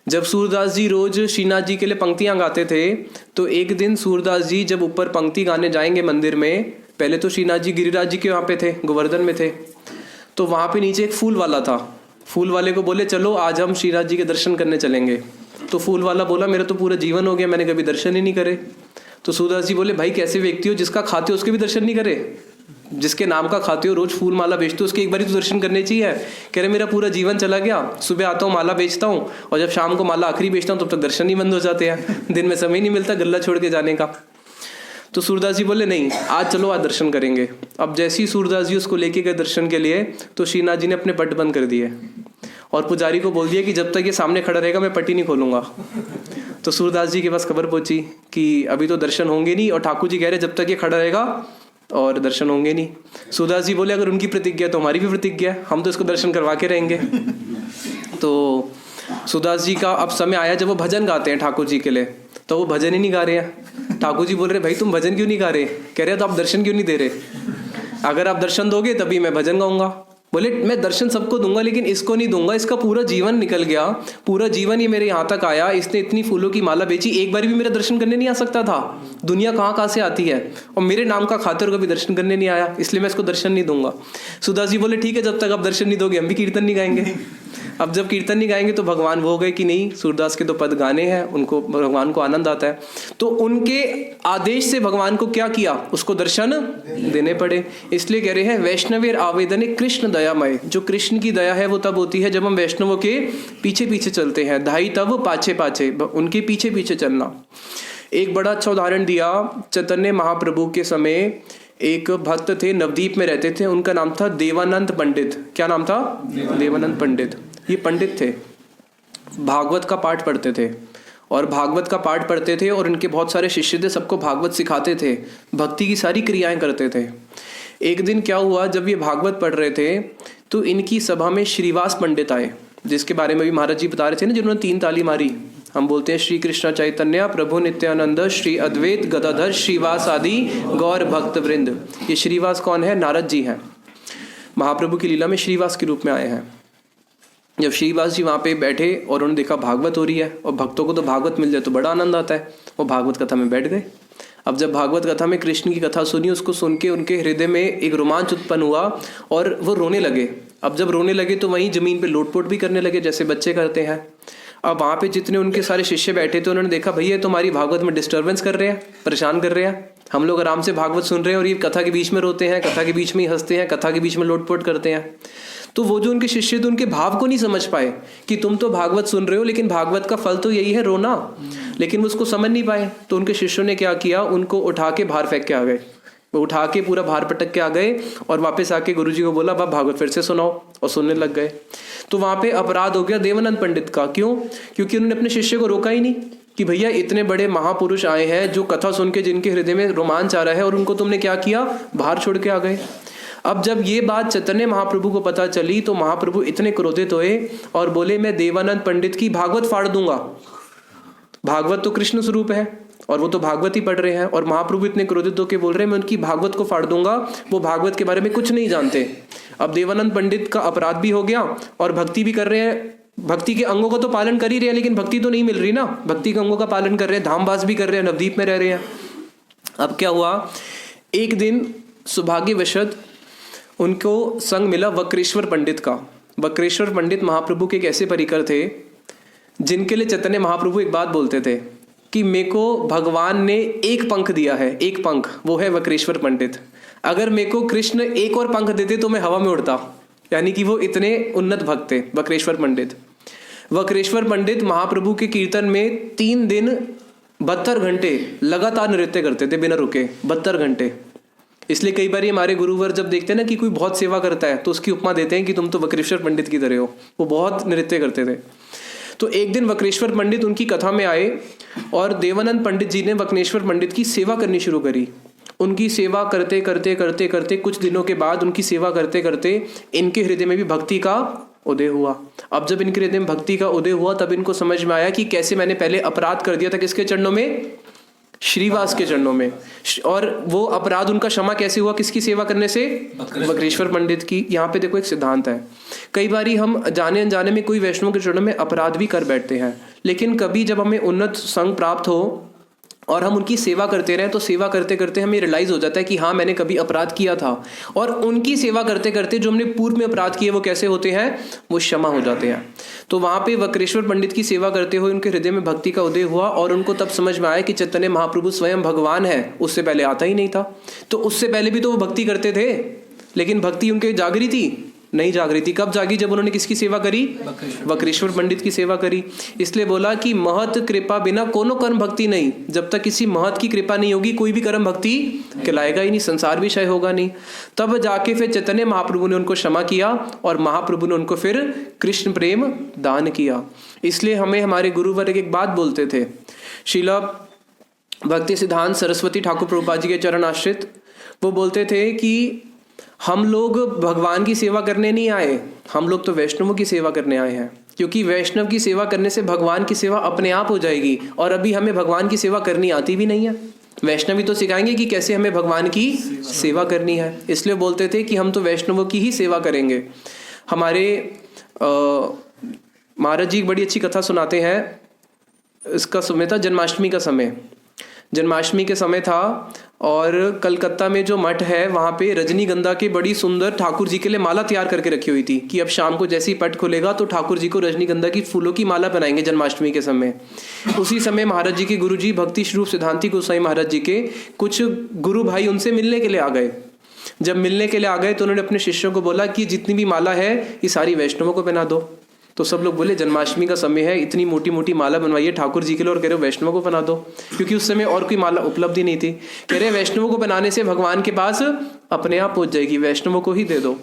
जब सूरदास जी रोज श्रीनाथ जी के लिए पंक्तियां गाते थे तो एक दिन सूरदास जी जब ऊपर पंक्ति गाने जाएंगे मंदिर में, पहले तो श्रीनाथ जी गिरिराज जी के वहाँ पे थे, गोवर्धन में थे, तो वहाँ पे नीचे एक फूल वाला था। फूल वाले को बोले चलो आज हम श्रीनाथ जी के दर्शन करने चलेंगे। तो फूल वाला बोला मेरा तो पूरा जीवन हो गया, मैंने कभी दर्शन ही नहीं करे। तो सूरदास जी बोले भाई कैसे व्यक्ति हो जिसका खाते हो उसके भी दर्शन नहीं करे, जिसके नाम का खाते हो, रोज फूल माला बेचते हो, उसके एक बार ही तो दर्शन करने चाहिए। कह रहे मेरा पूरा जीवन चला गया, सुबह आता हूँ माला बेचता हूँ और जब शाम को माला आखिरी बेचता हूँ तब तक दर्शन ही बंद हो जाते हैं, दिन में समय नहीं मिलता गल्ला छोड़ के जाने का। तो सूरदास जी बोले नहीं आज चलो आज दर्शन करेंगे। अब जैसे ही सूरदास जी उसको लेके गए दर्शन के लिए तो श्रीनाथ जी ने अपने पट बंद कर दिए और पुजारी को बोल दिया कि जब तक ये सामने खड़ा रहेगा मैं पट्टी नहीं खोलूंगा। तो सूरदास जी के पास खबर पहुंची कि अभी तो दर्शन होंगे नहीं और ठाकुर जी कह रहे जब तक ये खड़ा रहेगा और दर्शन होंगे नहीं। सूरदास जी बोले अगर उनकी प्रतिज्ञा तो हमारी भी प्रतिज्ञा है, हम तो इसको दर्शन करवा के रहेंगे। तो सूरदास जी का अब समय आया जब वो भजन गाते हैं ठाकुर जी के लिए, तो वो भजन ही नहीं गा रहे हैं। ठाकुर जी बोल रहे भाई तुम भजन क्यों नहीं गा रहे? कह रहे तो आप दर्शन क्यों नहीं दे रहे? अगर आप दर्शन दोगे तभी मैं भजन गाऊंगा। बोले मैं दर्शन सबको दूंगा लेकिन इसको नहीं दूंगा, इसका पूरा जीवन निकल गया, पूरा जीवन ये मेरे यहाँ तक आया, इसने इतनी फूलों की माला बेची, एक बार भी मेरा दर्शन करने नहीं आ सकता था। दुनिया कहाँ से आती है और मेरे नाम का खातिर कभी दर्शन करने नहीं आया, इसलिए मैं इसको दर्शन नहीं दूंगा। सूरदास जी बोले ठीक है जब तक आप दर्शन नहीं दोगे हम भी कीर्तन नहीं गाएंगे। अब जब कीर्तन नहीं गाएंगे तो भगवान वो हो गए कि नहीं सूरदास के तो पद गाने हैं, उनको भगवान को आनंद आता है, तो उनके आदेश से भगवान को क्या किया, उसको दर्शन देने पड़े। इसलिए कह रहे हैं वैष्णवेर आवेदने कृष्ण दयामय। जो कृष्ण की दया है वो तब होती है जब हम वैष्णवों के पीछे पीछे चलते हैं, धाई तब पाछे पाछे, उनके पीछे पीछे चलना। एक बड़ा अच्छा उदाहरण दिया चैतन्य महाप्रभु के समय। एक भक्त थे नवदीप में रहते थे, उनका नाम था देवानंद पंडित। क्या नाम था? देवानंद पंडित। ये पंडित थे, भागवत का पाठ पढ़ते थे और भागवत का पाठ पढ़ते थे और इनके बहुत सारे शिष्य थे, सबको भागवत सिखाते थे, भक्ति की सारी क्रियाएं करते थे। एक दिन क्या हुआ जब ये भागवत पढ़ रहे थे तो इनकी सभा में श्रीवास पंडित आए, जिसके बारे में भी महाराज जी बता रहे थे ना, जिन्होंने 3 ताली मारी। हम बोलते हैं श्री कृष्ण चैतन्य प्रभु नित्यानंद श्री अद्वैत गदाधर श्रीवास आदि गौर भक्त वृंद। ये श्रीवास कौन है? नारद जी हैं, महाप्रभु की लीला में श्रीवास के रूप में आए हैं। जब श्रीवास जी वहाँ पे बैठे और उन्होंने देखा भागवत हो रही है और भक्तों को तो भागवत मिल जाए तो बड़ा आनंद आता है, वो भागवत कथा में बैठ गए। अब जब भागवत कथा में कृष्ण की कथा सुनी, उसको सुन के उनके हृदय में एक रोमांच उत्पन्न हुआ और वो रोने लगे। अब जब रोने लगे तो वहीं जमीन पे लोटपोट भी करने लगे जैसे बच्चे करते हैं। अब वहाँ पे जितने उनके सारे शिष्य बैठे थे उन्होंने देखा भैया तुम्हारी भागवत में डिस्टर्बेंस कर रहे हैं, परेशान कर रहे हैं, हम लोग आराम से भागवत सुन रहे हैं और ये कथा के बीच में रोते हैं, कथा के बीच में ही हंसते हैं, कथा के बीच में लोटपोट करते हैं। तो वो जो उनके शिष्य थे उनके भाव को नहीं समझ पाए कि तुम तो भागवत सुन रहे हो लेकिन भागवत का फल तो यही है रोना, लेकिन वो उसको समझ नहीं पाए। तो उनके शिष्यों ने क्या किया, उनको उठा के बाहर फेंक के आ गए, वो उठा के पूरा बाहर पटक के आ गए और वापस आके गुरुजी को बोला अब भागवत फिर से सुनाओ, और सुनने लग गए। तो वहां पे अपराध हो गया देवानंद पंडित का। क्यों? क्योंकि उन्होंने अपने शिष्य को रोका ही नहीं कि भैया इतने बड़े महापुरुष आए हैं जो कथा सुन के जिनके हृदय में रोमांच आ रहा है और उनको तुमने क्या किया, बाहर छोड़ के आ गए। अब जब ये बात चैतन्य महाप्रभु को पता चली तो महाप्रभु इतने क्रोधित हुए और बोले मैं देवानंद पंडित की भागवत फाड़ दूंगा। भागवत तो कृष्ण स्वरूप है और वो तो भागवत ही पढ़ रहे हैं, और महाप्रभु इतने क्रोधित होकर बोल रहे हैं मैं उनकी भागवत को फाड़ दूंगा, वो भागवत के बारे में कुछ नहीं जानते। अब देवानंद पंडित का अपराध भी हो गया और भक्ति भी कर रहे हैं, भक्ति के अंगों का तो पालन कर ही रहे हैं लेकिन भक्ति तो नहीं मिल रही ना, भक्ति के अंगों का पालन कर रहे हैं, धामवास भी कर रहे हैं, नवदीप में रह रहे हैं। अब क्या हुआ, एक दिन सौभाग्यवशत उनको संग मिला वक्रेश्वर पंडित का। वक्रेश्वर पंडित महाप्रभु के एक ऐसे परिकर थे जिनके लिए चैतन्य महाप्रभु एक बात बोलते थे कि मेरे को भगवान ने एक पंख दिया है, एक पंख, वो है वक्रेश्वर पंडित। अगर मेरे को कृष्ण एक और पंख देते तो मैं हवा में उड़ता। यानी कि वो इतने उन्नत भक्त थे वक्रेश्वर पंडित। वक्रेश्वर पंडित महाप्रभु के कीर्तन में 3 दिन 72 घंटे लगातार नृत्य करते थे बिना रुके, 72 घंटे। इसलिए कई बार हमारे गुरुवर जब देखते हैं ना कि कोई बहुत सेवा करता है तो उसकी उपमा देते हैं कि तुम तो वक्रेश्वर पंडित की तरह हो, वो बहुत नृत्य करते थे। तो एक दिन वक्रेश्वर पंडित उनकी कथा में आए और देवानंद पंडित जी ने वक्रेश्वर पंडित की सेवा करनी शुरू करी। उनकी सेवा करते करते करते करते कुछ दिनों के बाद उनकी सेवा करते करते इनके हृदय में भी भक्ति का उदय हुआ। अब जब इनके हृदय में भक्ति का उदय हुआ तब इनको समझ में आया कि कैसे मैंने पहले अपराध कर दिया था, किसके चरणों में, श्रीवास के चरणों में, और वो अपराध उनका क्षमा कैसे हुआ, किसकी सेवा करने से, वक्रेश्वर पंडित की। यहाँ पे देखो एक सिद्धांत है, कई बारी हम जाने अनजाने में कोई वैष्णव के चरणों में अपराध भी कर बैठते हैं, लेकिन कभी जब हमें उन्नत संग प्राप्त हो और हम उनकी सेवा करते रहें तो सेवा करते करते हमें रियलाइज़ हो जाता है कि हाँ मैंने कभी अपराध किया था, और उनकी सेवा करते करते जो हमने पूर्व में अपराध किए वो कैसे होते हैं, वो क्षमा हो जाते हैं। तो वहाँ पे वक्रेश्वर पंडित की सेवा करते हुए उनके हृदय में भक्ति का उदय हुआ, और उनको तब समझ में आया कि चैतन्य महाप्रभु स्वयं भगवान है, उससे पहले आता ही नहीं था। तो उससे पहले भी तो वो भक्ति करते थे, लेकिन भक्ति उनके जागृति थी नहीं जागृति कब जागी, जब उन्होंने किसकी सेवा करी, वक्रेश्वर पंडित की सेवा करी। इसलिए बोला कि महत कृपा बिना कोनो कर्म भक्ति नहीं। जब तक किसी महत की कृपा नहीं होगी कोई भी कर्म भक्ति कहलाएगा ही नहीं, संसार भी क्षय होगा नहीं। तब जाके फिर चैतन्य महाप्रभु ने उनको क्षमा किया और महाप्रभु ने उनको फिर कृष्ण प्रेम दान किया। इसलिए हमें हमारे गुरुवर एक बात बोलते थे, श्रीला भक्ति सिद्धांत सरस्वती ठाकुर प्रभुपाद जी के चरण आश्रित, वो बोलते थे कि हम लोग भगवान की सेवा करने नहीं आए, हम लोग तो वैष्णवों की सेवा करने आए हैं, क्योंकि वैष्णव की सेवा करने से भगवान की सेवा अपने आप हो जाएगी। और अभी हमें भगवान की सेवा करनी आती भी नहीं है, वैष्णव ही तो सिखाएंगे कि कैसे हमें भगवान की सेवा करनी है। इसलिए बोलते थे कि हम तो वैष्णवों की ही सेवा करेंगे। हमारे महाराज जी बड़ी अच्छी कथा सुनाते हैं। इसका समय था जन्माष्टमी का समय, जन्माष्टमी के समय था, और कलकत्ता में जो मठ है वहाँ पे रजनीगंधा की बड़ी सुंदर ठाकुर जी के लिए माला तैयार करके रखी हुई थी कि अब शाम को जैसे ही पट खुलेगा तो ठाकुर जी को रजनीगंधा की फूलों की माला पहनाएंगे जन्माष्टमी के समय। उसी समय महाराज जी के गुरु जी भक्ति स्वरूप सिद्धांति गोसाई महाराज जी के कुछ गुरु भाई उनसे मिलने के लिए आ गए। जब मिलने के लिए आ गए तो उन्होंने अपने शिष्यों को बोला कि जितनी भी माला है ये सारी वैष्णवों को पहना दो। तो सब लोग बोले जन्माष्टमी का समय है, इतनी मोटी मोटी माला बनवाइए ठाकुर जी के लिए, और कह रहे हो वैष्णवों को बना दो, क्योंकि उस समय और कोई माला उपलब्ध ही नहीं थी। कह रहे वैष्णवों को बनाने से भगवान के पास अपने आप पहुंच जाएगी, वैष्णवों को ही दे दो।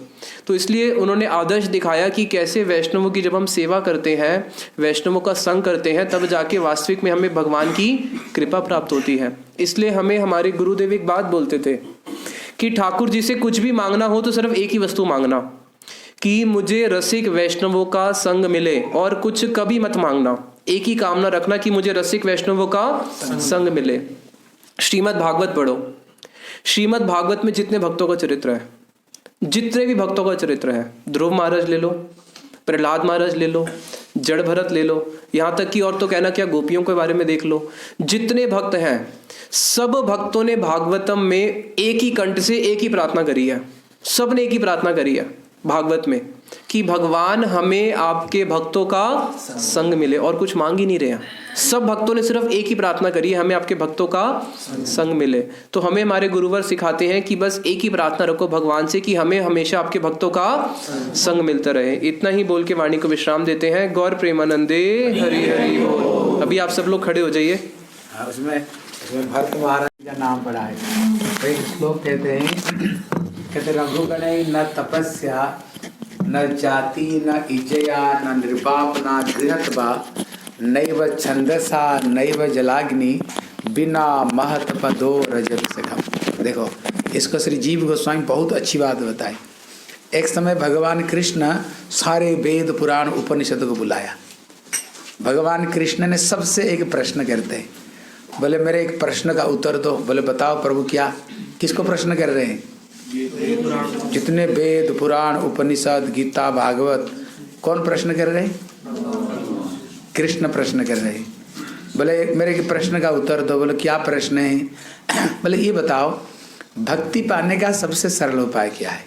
तो इसलिए उन्होंने आदर्श दिखाया कि कैसे वैष्णवों की जब हम सेवा करते हैं, वैष्णवों का संग करते हैं, तब जाके वास्तविक में हमें भगवान की कृपा प्राप्त होती है। इसलिए हमें हमारे गुरुदेव एक बात बोलते थे कि ठाकुर जी से कुछ भी मांगना हो तो सिर्फ एक ही वस्तु मांगना, कि मुझे रसिक वैष्णवों का संग मिले, और कुछ कभी मत मांगना। एक ही कामना रखना कि मुझे रसिक वैष्णवों का संग मिले। श्रीमद् भागवत पढ़ो, श्रीमद् भागवत में जितने भक्तों का चरित्र है, जितने भी भक्तों का चरित्र है, ध्रुव महाराज ले लो, प्रहलाद महाराज ले लो, जड़ भरत ले लो, यहाँ तक कि और तो कहना क्या गोपियों के बारे में देख लो। जितने भक्त हैं सब भक्तों ने भागवतम में एक ही कंठ से एक ही प्रार्थना करी है, सब ने एक ही प्रार्थना करी है भागवत में कि भगवान हमें आपके भक्तों का संग मिले, और कुछ मांग ही नहीं रहे हैं। सब भक्तों ने सिर्फ एक ही प्रार्थना करी है, हमें आपके भक्तों का संग मिले। तो हमें हमारे गुरुवर सिखाते हैं कि बस एक ही प्रार्थना रखो भगवान से कि हमें हमेशा आपके भक्तों का संग मिलता रहे। इतना ही बोल के वाणी को विश्राम देते हैं। गौर प्रेमानंदे हरि हरि बोल। अभी आप सब लोग खड़े हो जाइए। उसमें भरत महाराज का नाम पड़ा है। एक श्लोक कहते हैं, कहते रघुगणे न तपस्या न जाति न इजया न निर्पाप न गृहत्वा नैव छंदसा नैव जलाग्नि बिना महत पदो रजभिषेकम्। देखो इसको श्री जीव गोस्वामी बहुत अच्छी बात बताई। एक समय भगवान कृष्ण सारे वेद पुराण उपनिषद को बुलाया। भगवान कृष्ण ने सबसे एक प्रश्न करते हैं, बोले मेरे एक प्रश्न का उत्तर दो। बोले बताओ प्रभु क्या, किसको प्रश्न कर रहे हैं? जितने वेद पुराण उपनिषद गीता भागवत, कौन प्रश्न कर रहे हैं? कृष्ण प्रश्न कर रहे हैं। बोले मेरे के प्रश्न का उत्तर दो। बोले क्या प्रश्न है? बोले ये बताओ भक्ति पाने का सबसे सरल उपाय क्या है?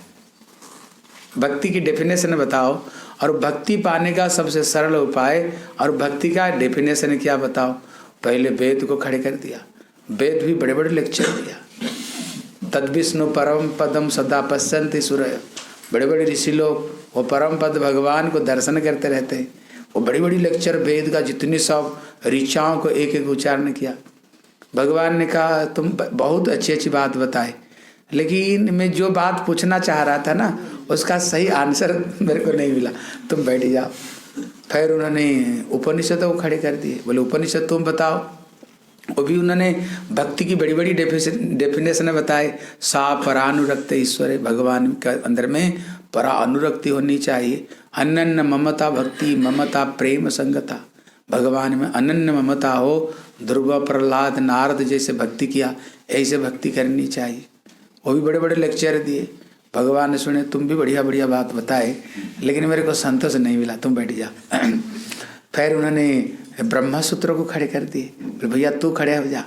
भक्ति की डेफिनेशन बताओ, और भक्ति पाने का सबसे सरल उपाय और भक्ति का डेफिनेशन क्या बताओ। पहले वेद को खड़े कर दिया, वेद भी बड़े बड़े लेक्चर दिया। तद विष्णु परम पदम सदा पश्यन्ति सूरय, बड़े बड़े ऋषि लोग वो परम पद भगवान को दर्शन करते रहते हैं। वो बड़ी बड़ी लेक्चर वेद का जितनी सब ऋचाओं को एक एक उच्चारण किया। भगवान ने कहा तुम बहुत अच्छी अच्छी बात बताए, लेकिन मैं जो बात पूछना चाह रहा था ना उसका सही आंसर मेरे को नहीं मिला, तुम बैठ जाओ। फिर उन्होंने उपनिषदों को खड़े कर दिए। बोले उपनिषद तुम बताओ। वो भी उन्होंने भक्ति की बड़ी बड़ी डेफिनेशन बताए। सा परानुरक्त ईश्वर, भगवान के अंदर में परा अनुरक्ति होनी चाहिए। अनन्य ममता भक्ति, ममता प्रेम संगता, भगवान में अनन्य ममता हो। ध्रुव प्रहलाद नारद जैसे भक्ति किया, ऐसे भक्ति करनी चाहिए। वो भी बड़े बड़े लेक्चर दिए। भगवान ने सुने तुम भी बढ़िया बढ़िया बात बताए, लेकिन मेरे को संतोष नहीं मिला, तुम बैठ जा। फिर उन्होंने ब्रह्मा सूत्र को खड़े कर दिए। भैया तू खड़े हो जा।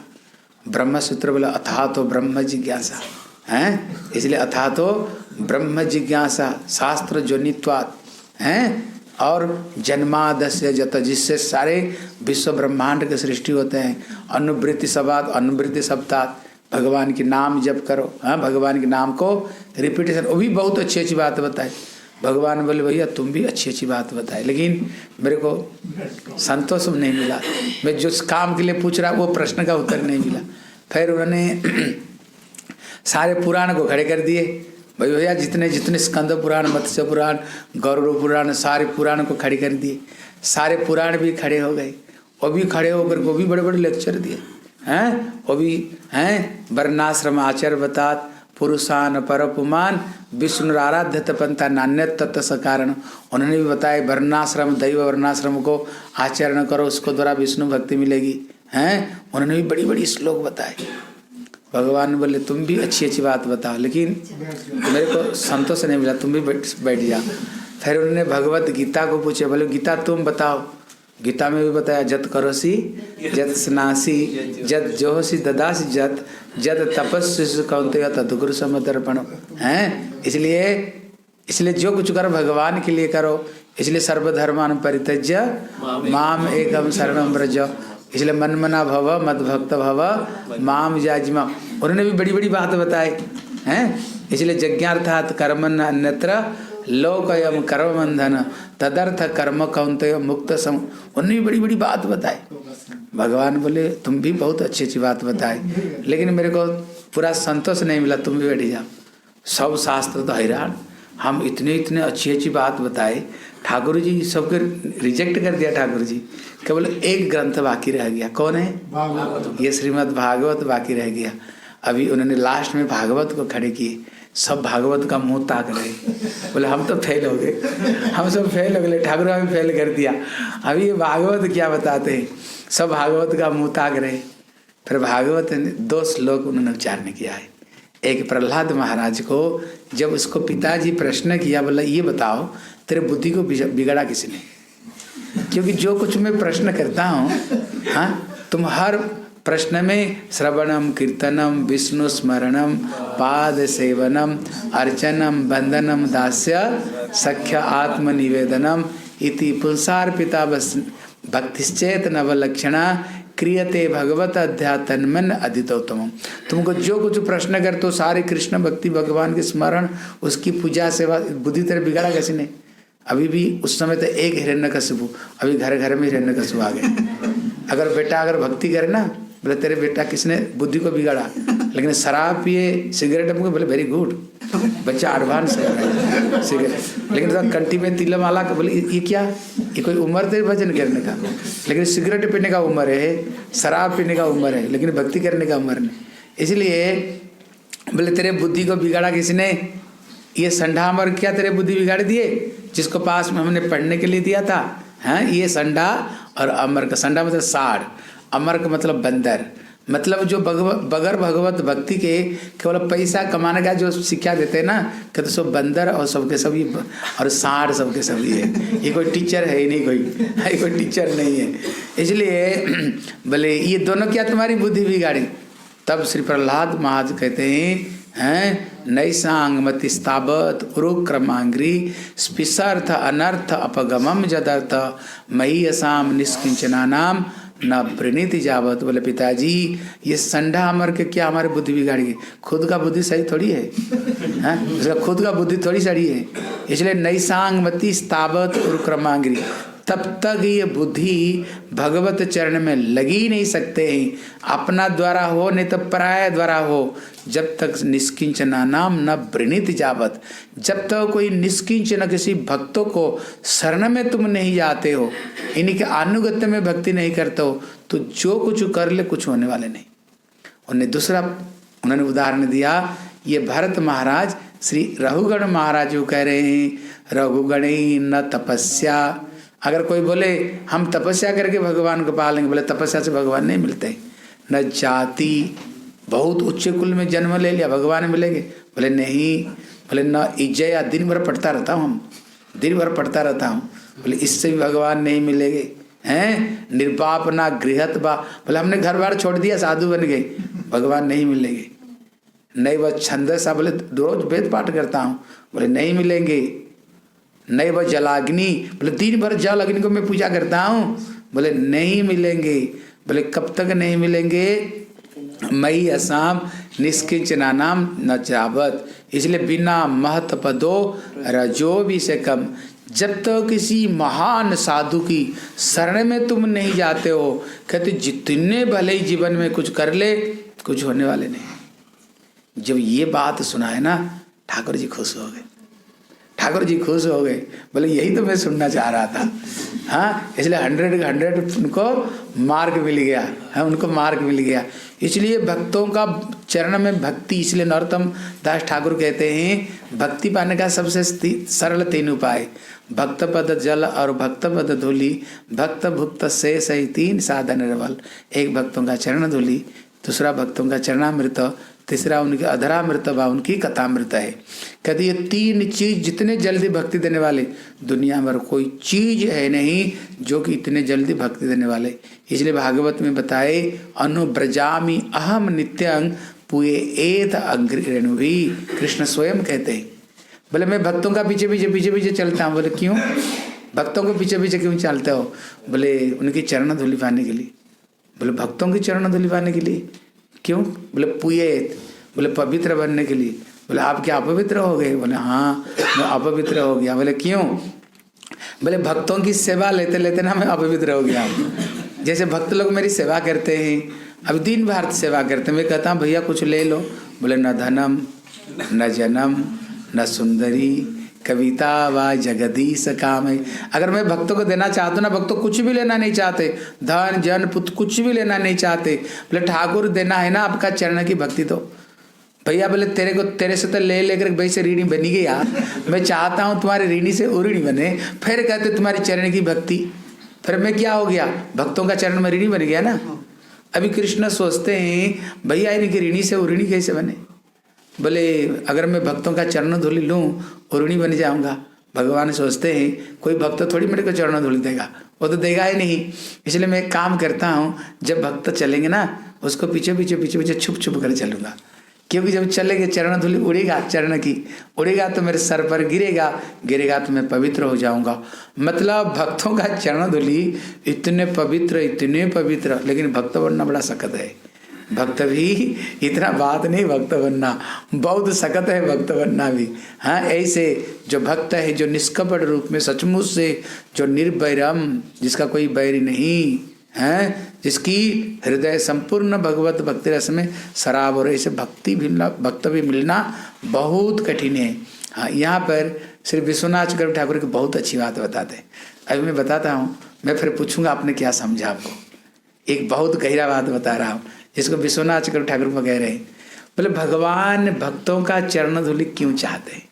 ब्रह्म सूत्र बोला अथा तो ब्रह्म जिज्ञासा हैं, इसलिए अथा तो ब्रह्म जिज्ञासा शास्त्र जोनित्वात् हैं, और जन्मादस्य जत, जिससे सारे विश्व ब्रह्मांड के सृष्टि होते हैं। अनुवृत्ति सबात अनुवृत्ति सप्तात, भगवान के नाम जप करो, हाँ भगवान के नाम को रिपीटेशन, वो भी बहुत अच्छी अच्छी बात बताए। भगवान बोले भैया तुम भी अच्छी अच्छी बात बताए, लेकिन मेरे को संतोष नहीं मिला। मैं जिस काम के लिए पूछ रहा वो प्रश्न का उत्तर नहीं मिला। फिर उन्होंने सारे पुराण को खड़े कर दिए। भाई भैया जितने जितने स्कंद पुराण, मत्स्य पुराण, गौरव पुराण, सारे पुराण को खड़े कर दिए। सारे पुराण भी खड़े हो गए, वो भी खड़े होकर वो भी बड़े बड़े लेक्चर दिए हैं। वो भी हैं वर्णाश्रम आचार्य बतात पुरुषान परपुमान विष्णु आराध्य तपंथा नान्य तत्व कारण। उन्होंने भी बताया वर्णाश्रम दैव वर्णाश्रम को आचरण करो, उसको द्वारा विष्णु भक्ति मिलेगी हैं। उन्होंने भी बड़ी बड़ी श्लोक बताए। भगवान बोले तुम भी अच्छी अच्छी बात बताओ, लेकिन मेरे को संतोष नहीं मिला, तुम भी बैठ जाओ। फिर उन्होंने भगवत गीता को पूछे, बोले गीता तुम बताओ। गीता में भी बताया जत करोसी जत स्नासी जत जोहसी ददासी जत जत तपस्वी कौन्तेय तदुगुरु समदर्पण हैं। इसलिए जो कुछ करो भगवान के लिए करो। इसलिए सर्वधर्मान परित्यज्य माम एकम शरणम व्रज। इसलिए मन मना भव मद भक्त भव माम याजिमा। उन्होंने भी बड़ी बड़ी बात बताए हैं। इसलिए यज्ञार्थात् कर्मन् अन्यत्र लोकयम कर्म बंधन तदर्थ कर्म कौन्तेय मुक्त सम। उन्होंने भी बड़ी बड़ी बात बताई। भगवान बोले तुम भी बहुत अच्छी अच्छी बात बताए, लेकिन मेरे को पूरा संतोष नहीं मिला, तुम भी बैठ जाओ। सब शास्त्र तो हैरान, हम इतने इतने अच्छी अच्छी बात बताए, ठाकुर जी सबके रिजेक्ट कर दिया। ठाकुर जी केवल एक ग्रंथ बाकी रह गया, कौन है? ये श्रीमद् भागवत बाकी रह गया। अभी उन्होंने लास्ट में भागवत को खड़े किए, सब भागवत का मुंह ताक रहे, बोले हम तो फेल हो गए, हम सब फेल हो गए, ठाकुर हमें फेल कर दिया, अभी ये भागवत क्या बताते हैं। सब भागवत का मुंह ताक रहे। फिर भागवत ने 2 श्लोक उन्होंने उच्चारण किया है। एक प्रहलाद महाराज को जब उसको पिताजी प्रश्न किया, बोला ये बताओ तेरे बुद्धि को बिगड़ा किसने? क्योंकि जो कुछ मैं प्रश्न करता हूँ, हाँ तुम हर प्रश्न में श्रवणम कीर्तनम विष्णु स्मरणम पाद सेवनम अर्चनम बंदनम दास्य सख्य आत्मनिवेदनम इति पुंसार्पिता भक्तिश्चेत नवलक्षणा क्रियते भगवत अध्यात्मन अदितोत्तम। तुमको जो कुछ प्रश्न कर तो सारे कृष्ण भक्ति भगवान के स्मरण उसकी पूजा सेवा, बुद्धि तेरे बिगाड़ा कैसे नहीं? अभी भी उस समय तो एक हिरण्यकशिपु, अभी घर घर में हिरण्यकशिपु आ गए। अगर बेटा अगर भक्ति करे ना, बोले तेरे बेटा किसने बुद्धि को बिगाड़ा, लेकिन शराब पिए सिगरेट में बोले वेरी गुड, बच्चा एडवांस है सिगरेट। लेकिन तो कंठी में तिलम आला का बोले ये क्या, ये कोई उम्र तेरे भजन करने का? लेकिन सिगरेट पीने का उम्र है, शराब पीने का उम्र है, लेकिन भक्ति करने का उम्र नहीं। इसलिए बोले तेरे बुद्धि को बिगाड़ा किसने? ये संडा अमर क्या तेरे बुद्धि बिगाड़ दिए, जिसको पास में हमने पढ़ने के लिए दिया था। हाँ ये संडा और अमर का, संडा मतलब साढ़, अमर का मतलब बंदर, मतलब जो बगैर भगवत भक्ति के केवल पैसा कमाने का जो शिक्षा देते हैं ना, कहते सब बंदर और सबके सभी और साढ़ सबके सभी है। ये कोई टीचर है ही नहीं, कोई टीचर नहीं है। इसलिए बोले ये दोनों क्या तुम्हारी बुद्धि बिगाड़ी? तब श्री प्रहलाद महाराज कहते हैं नैसांग मतिस्तावत उरुक्रमांग्री स्पिशर्थ अनर्थ अपगमम जदर्थ मई असाम निष्किंचना नाम न प्रणीति जावत। बोले पिताजी ये संडा अमर के क्या हमारी बुद्धि बिगाड़ी है? खुद का बुद्धि सही थोड़ी है, उसका खुद का बुद्धि थोड़ी सही है। इसलिए नैसांग मति स्तावत उरुक्रमांग्री, तब तक ये बुद्धि भगवत चरण में लगी नहीं सकते हैं। अपना द्वारा हो नहीं तो पराया द्वारा हो, जब तक निष्किंचना नाम न वृणीत जावत, जब तक कोई निष्किंचन किसी भक्तों को शरण में तुम नहीं जाते हो, इन्हीं के अनुगत्य में भक्ति नहीं करते हो, तो जो कुछ कर ले कुछ होने वाले नहीं। उन्होंने उदाहरण दिया, ये भरत महाराज श्री रघुगण महाराज को कह रहे हैं रघुगणी न तपस्या। अगर कोई बोले हम तपस्या करके भगवान को पा लेंगे, बोले तपस्या से भगवान नहीं मिलते। न जाति, बहुत उच्च कुल में जन्म ले लिया भगवान मिलेंगे, बोले नहीं। बोले न इज्जया, दिन भर पढ़ता रहता हूँ, हम दिन भर पढ़ता रहता हूँ, बोले इससे भी भगवान नहीं मिलेंगे। हैं निर्पाप ना गृहत बा, बोले हमने घर बार छोड़ दिया साधु बन गए, भगवान नहीं मिलेंगे। नहीं वह छंदस, बोले रोज वेद पाठ करता हूँ, बोले नहीं मिलेंगे। नहीं वह जलाग्नि, बोले दिन भर जल अग्नि को मैं पूजा करता हूँ, बोले नहीं मिलेंगे। बोले कब तक नहीं मिलेंगे? मई असाम निष्किंचना नाम न चावत, इसलिए बिना महत पदो रजो भी से कम। जब तक तो किसी महान साधु की शरण में तुम नहीं जाते हो, कहते जितने भले ही जीवन में कुछ कर ले, कुछ होने वाले नहीं। जब ये बात सुना है ना, ठाकुर जी खुश हो गए। ठाकुर जी खुश हो गए, बोले यही तो मैं सुनना चाह रहा था। हाँ, इसलिए 100 उनको मार्ग मिल गया। हाँ, उनको मार्ग मिल गया। इसलिए भक्तों का चरण में भक्ति, इसलिए नरोत्तम दास ठाकुर कहते हैं भक्ति पाने का सबसे सरल 3 उपाय, भक्त पद जल और भक्त पद धूलि, भक्त भुक्त से सही 3 साधन निर्बल। एक भक्तों का चरण धूलि, दूसरा भक्तों का चरणामृत, तीसरा उनके अधरामृत व उनकी कथामृत है। कहते ये 3 चीज जितने जल्दी भक्ति देने वाले दुनिया में कोई चीज है नहीं जो कि इतने जल्दी भक्ति देने वाले। इसलिए भागवत में बताए अनुब्रजामि अहम नित्यं पुए एत अग्रेणु भी, कृष्ण स्वयं कहते हैं। बोले मैं भक्तों का पीछे पीछे चलता हूँ। बोले क्यों? भक्तों को पीछे पीछे क्यों चलते हो? बोले उनकी चरण धूलि पाने के लिए। बोले भक्तों की चरण धूलि पाने के लिए क्यों? बोले पुएत, बोले पवित्र बनने के लिए। बोले आप क्या अपवित्र हो गए? बोले हाँ मैं अपवित्र हो गया। बोले क्यों? बोले भक्तों की सेवा लेते लेते ना मैं अपवित्र हो गया। जैसे भक्त लोग मेरी सेवा करते हैं, अब दिन भर सेवा करते हैं, मैं कहता हूँ भैया कुछ ले लो। बोले न धनम न जनम न सुंदरी कविता व जगदीश काम है। अगर मैं भक्तों को देना चाहता हूँ ना, भक्तों कुछ भी लेना नहीं चाहते, धन जन पुत्र कुछ भी लेना नहीं चाहते। बोले ठाकुर देना है ना आपका चरण की भक्ति तो भैया। बोले तेरे से तो ले लेकर भाई से ऋणी बनी गई यार, मैं चाहता हूँ तुम्हारे ऋणी से और ऋणी बने। फिर कहते तुम्हारी चरण की भक्ति, फिर मैं क्या हो गया? भक्तों का चरण में ऋणी बन गया ना। अभी कृष्ण सोचते हैं भैया इनके ऋणी से और ऋणी कैसे बने? बोले अगर मैं भक्तों का चरण धूलि लूँ और ऋणी बन जाऊंगा। भगवान सोचते हैं कोई भक्त थोड़ी मेरे को चरण धूलि देगा, वो तो देगा ही नहीं। इसलिए मैं काम करता हूँ, जब भक्त चलेंगे ना उसको पीछे पीछे पीछे पीछे छुप छुप कर चलूंगा, क्योंकि जब चलेंगे चरण धूलि उड़ेगा, चरण की उड़ेगा तो मेरे सर पर गिरेगा तो मैं पवित्र हो जाऊंगा। मतलब भक्तों का चरण धूलि इतने पवित्र, लेकिन भक्त बनना बड़ा सख्त है। भक्त भी इतना बात नहीं, भक्त बनना बहुत सख्त है, भक्त बनना भी। हाँ, ऐसे जो भक्त है जो निष्कपट रूप में सचमुच से जो निर्वैरम, जिसका कोई बैरी नहीं है, जिसकी हृदय संपूर्ण भगवत भक्ति रस में शराब, और ऐसे भक्त भी मिलना बहुत कठिन है। हाँ, यहाँ पर श्री विश्वनाथ चक्रवर्ती ठाकुर की बहुत अच्छी बात बताते हैं। अभी मैं बताता हूँ, मैं फिर पूछूंगा आपने क्या समझा। आपको एक बहुत गहरा बात बता रहा हूँ जिसको विश्वनाथ चक्रवर्ती ठाकुर को कह रहे हैं। बोले भगवान भक्तों का चरण धूलि क्यों चाहते हैं?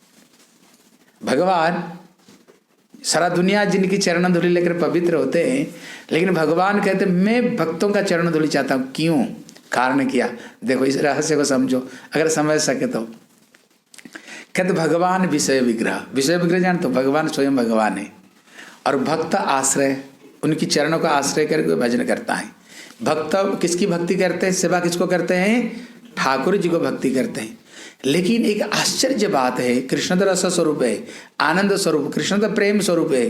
भगवान सारा दुनिया जिनकी चरण धूलि लेकर पवित्र होते हैं, लेकिन भगवान कहते मैं भक्तों का चरण धूलि चाहता हूँ। क्यों? कारण क्या? देखो इस रहस्य को समझो, अगर समझ सके तो। कहते भगवान विषय विग्रह जान तो भगवान स्वयं भगवान है, और भक्त आश्रय, उनकी चरणों का आश्रय करके भजन करता है। भक्त किसकी भक्ति करते हैं? सेवा किसको करते हैं? ठाकुर जी को भक्ति करते हैं। लेकिन एक आश्चर्य बात है, कृष्ण तो रस स्वरूप है, आनंद स्वरूप, कृष्ण तो प्रेम स्वरूप है,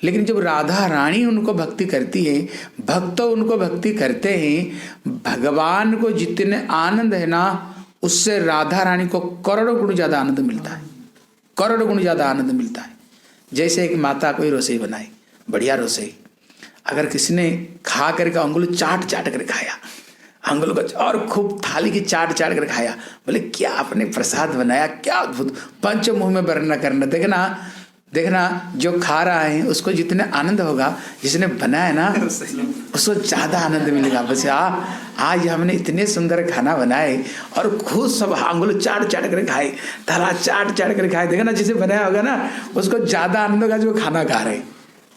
लेकिन जब राधा रानी उनको भक्ति करती है, भक्त उनको भक्ति करते हैं, भगवान को जितने आनंद है ना, उससे राधा रानी को करोड़ों गुण ज्यादा आनंद मिलता है, करोड़ों गुण ज्यादा आनंद मिलता है। जैसे एक माता कोई रसोई बनाई, बढ़िया रसोई, अगर किसी ने खा करके अंगुल चाट कर खाया, अंगुल को और खूब थाली की चाट कर खाया, बोले क्या आपने प्रसाद बनाया, क्या अद्भुत, पंच मुंह में वर्णन करना। देखना जो खा रहा है उसको जितने आनंद होगा, जिसने बनाया ना उसको ज़्यादा आनंद मिलेगा। बस आज हमने इतने सुंदर खाना बनाए और खुद सब अंगुल चाट कर खाए, थाला चाट कर खाए। देखना जिसे बनाया होगा ना उसको ज़्यादा आनंद होगा जो खाना खा रहे,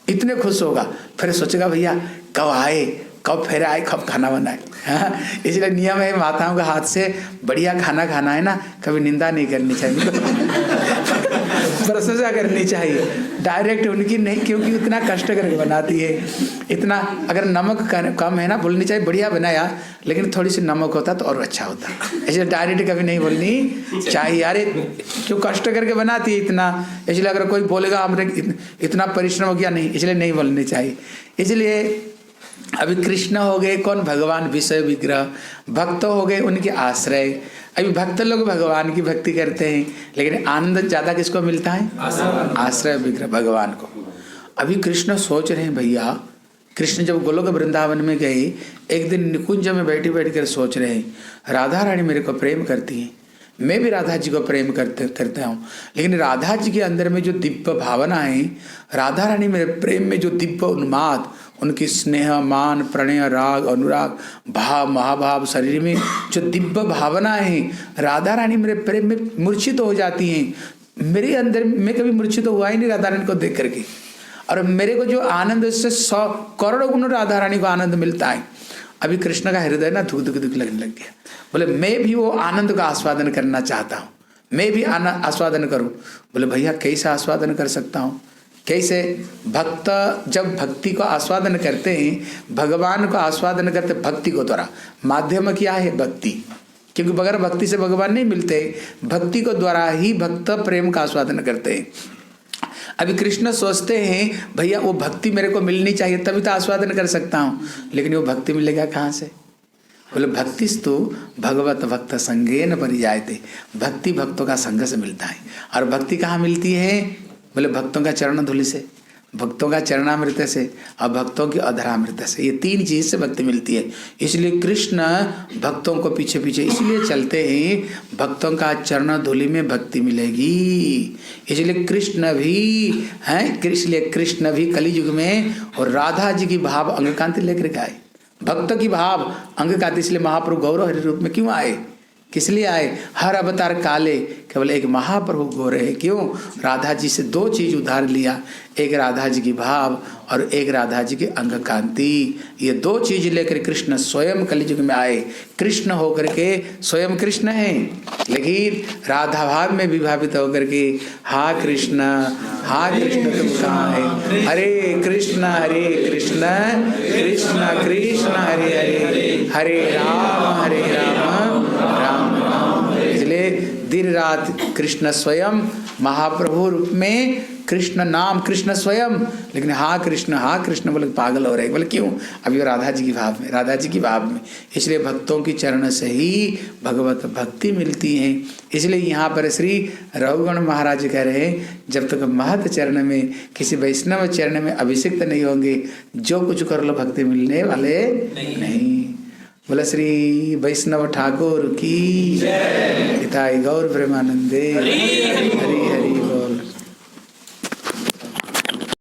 इतने खुश होगा। फिर सोचेगा भैया कब आए, कब फिर आए, कब खाना बनाए। हाँ, इसलिए नियम है माताओं के हाथ से बढ़िया खाना खाना है ना, कभी निंदा नहीं करनी चाहिए। प्रशंसा करनी चाहिए, डायरेक्ट उनकी नहीं, क्योंकि उतना कष्ट करके बनाती है। इतना अगर नमक कम है ना बोलनी चाहिए बढ़िया बनाया, लेकिन थोड़ी सी नमक होता तो और अच्छा होता। इसलिए डायरेक्ट कभी नहीं बोलनी चाहिए। अरे क्यों कष्ट करके बनाती है इतना, इसलिए अगर कोई बोलेगा हमने इतना परिश्रम किया, नहीं, इसलिए नहीं बोलनी चाहिए। इसलिए अभी कृष्ण हो गए कौन, भगवान विषय विग्रह, भक्त हो गए उनके आश्रय। अभी भक्त लोग भगवान की भक्ति करते हैं, लेकिन आनंद ज्यादा किसको मिलता है, आश्रय विग्रह भगवान को। अभी कृष्ण सोच रहे हैं भैया, कृष्ण जब गोलोक वृंदावन में गए, एक दिन निकुंज में बैठ कर सोच रहे हैं, राधा रानी मेरे को प्रेम करती हैं, मैं भी राधा जी को प्रेम करता हूँ, लेकिन राधा जी के अंदर में जो दिव्य भावना है, राधा रानी मेरे प्रेम में जो दिव्य उन्माद, उनकी स्नेह मान प्रणय राग अनुराग भाव महाभाव शरीर में जो दिव्य भावना है, राधा रानी मेरे प्रेम में मूर्छित हो जाती हैं। मेरे अंदर मैं कभी मूर्छित हुआ ही नहीं राधा रानी को देख करके, और मेरे को जो आनंद उससे 100 करोड़ गुण राधा रानी को आनंद मिलता है। अभी कृष्ण का हृदय ना धुक धुक धुक लगने लग गया, बोले मैं भी वो आनंद का आस्वादन करना चाहता हूँ, मैं भी आस्वादन करूँ। बोले भैया कैसे आस्वादन कर सकता हूँ, कैसे? भक्त जब भक्ति को आस्वादन करते हैं, भगवान को आस्वादन करते भक्ति को द्वारा, माध्यम क्या है, भक्ति, क्योंकि बगैर भक्ति से भगवान नहीं मिलते, भक्ति को द्वारा ही भक्त प्रेम का आस्वादन करते हैं। अभी कृष्ण सोचते हैं भैया वो भक्ति मेरे को मिलनी चाहिए तभी तो आस्वादन कर सकता हूँ, लेकिन वो भक्ति मिलेगा कहाँ से? बोले भक्तिस्तु भगवत भक्त संगेन परिजायते, भक्ति भक्तों का संग से मिलता है। और भक्ति कहाँ मिलती है? बोले भक्तों का चरण धूलि से, भक्तों का चरणामृत से और भक्तों की अधरामृत से, ये 3 चीज से भक्ति मिलती है। इसलिए कृष्ण भक्तों को पीछे पीछे इसलिए चलते हैं, भक्तों का चरण धूलि में भक्ति मिलेगी। इसलिए कृष्ण भी हैं, इसलिए कृष्ण भी कलियुग में और राधा जी की भाव अंगकांति लेकर के आए, भक्त की भाव अंगकांति। इसलिए महाप्रभु गौरव हरि रूप में क्यों आए, किस लिए आए? हर अवतार काले केवल एक महाप्रभु गोरे है। क्यों? राधा जी से 2 चीज उधार लिया, एक राधा जी की भाव और एक राधा जी की अंग कांति। ये 2 चीज लेकर कृष्ण स्वयं कलियुग में आए। कृष्ण होकर के स्वयं कृष्ण हैं, लेकिन राधा भाव में विभावित होकर के हा कृष्ण तुम कहाँ है, हरे कृष्ण कृष्ण कृष्ण हरे हरे, हरे राम राम राम। इसलिए दिन रात कृष्ण स्वयं महाप्रभु रूप में, कृष्ण नाम कृष्ण स्वयं, लेकिन हा कृष्ण बोले पागल हो रहे। बोले क्यों? अभी राधा जी की भाव में, राधा जी की भाव में। इसलिए भक्तों की चरण से ही भगवत भक्ति मिलती है। इसलिए यहाँ पर श्री रघुगण महाराज कह रहे हैं, जब तक महत चरण में, किसी वैष्णव चरण में अभिषिक्त नहीं होंगे, जो कुछ कर लो भक्ति मिलने वाले नहीं। बोला श्री वैष्णव ठाकुर की जय। गौर प्रेमानंदे हरि हरि।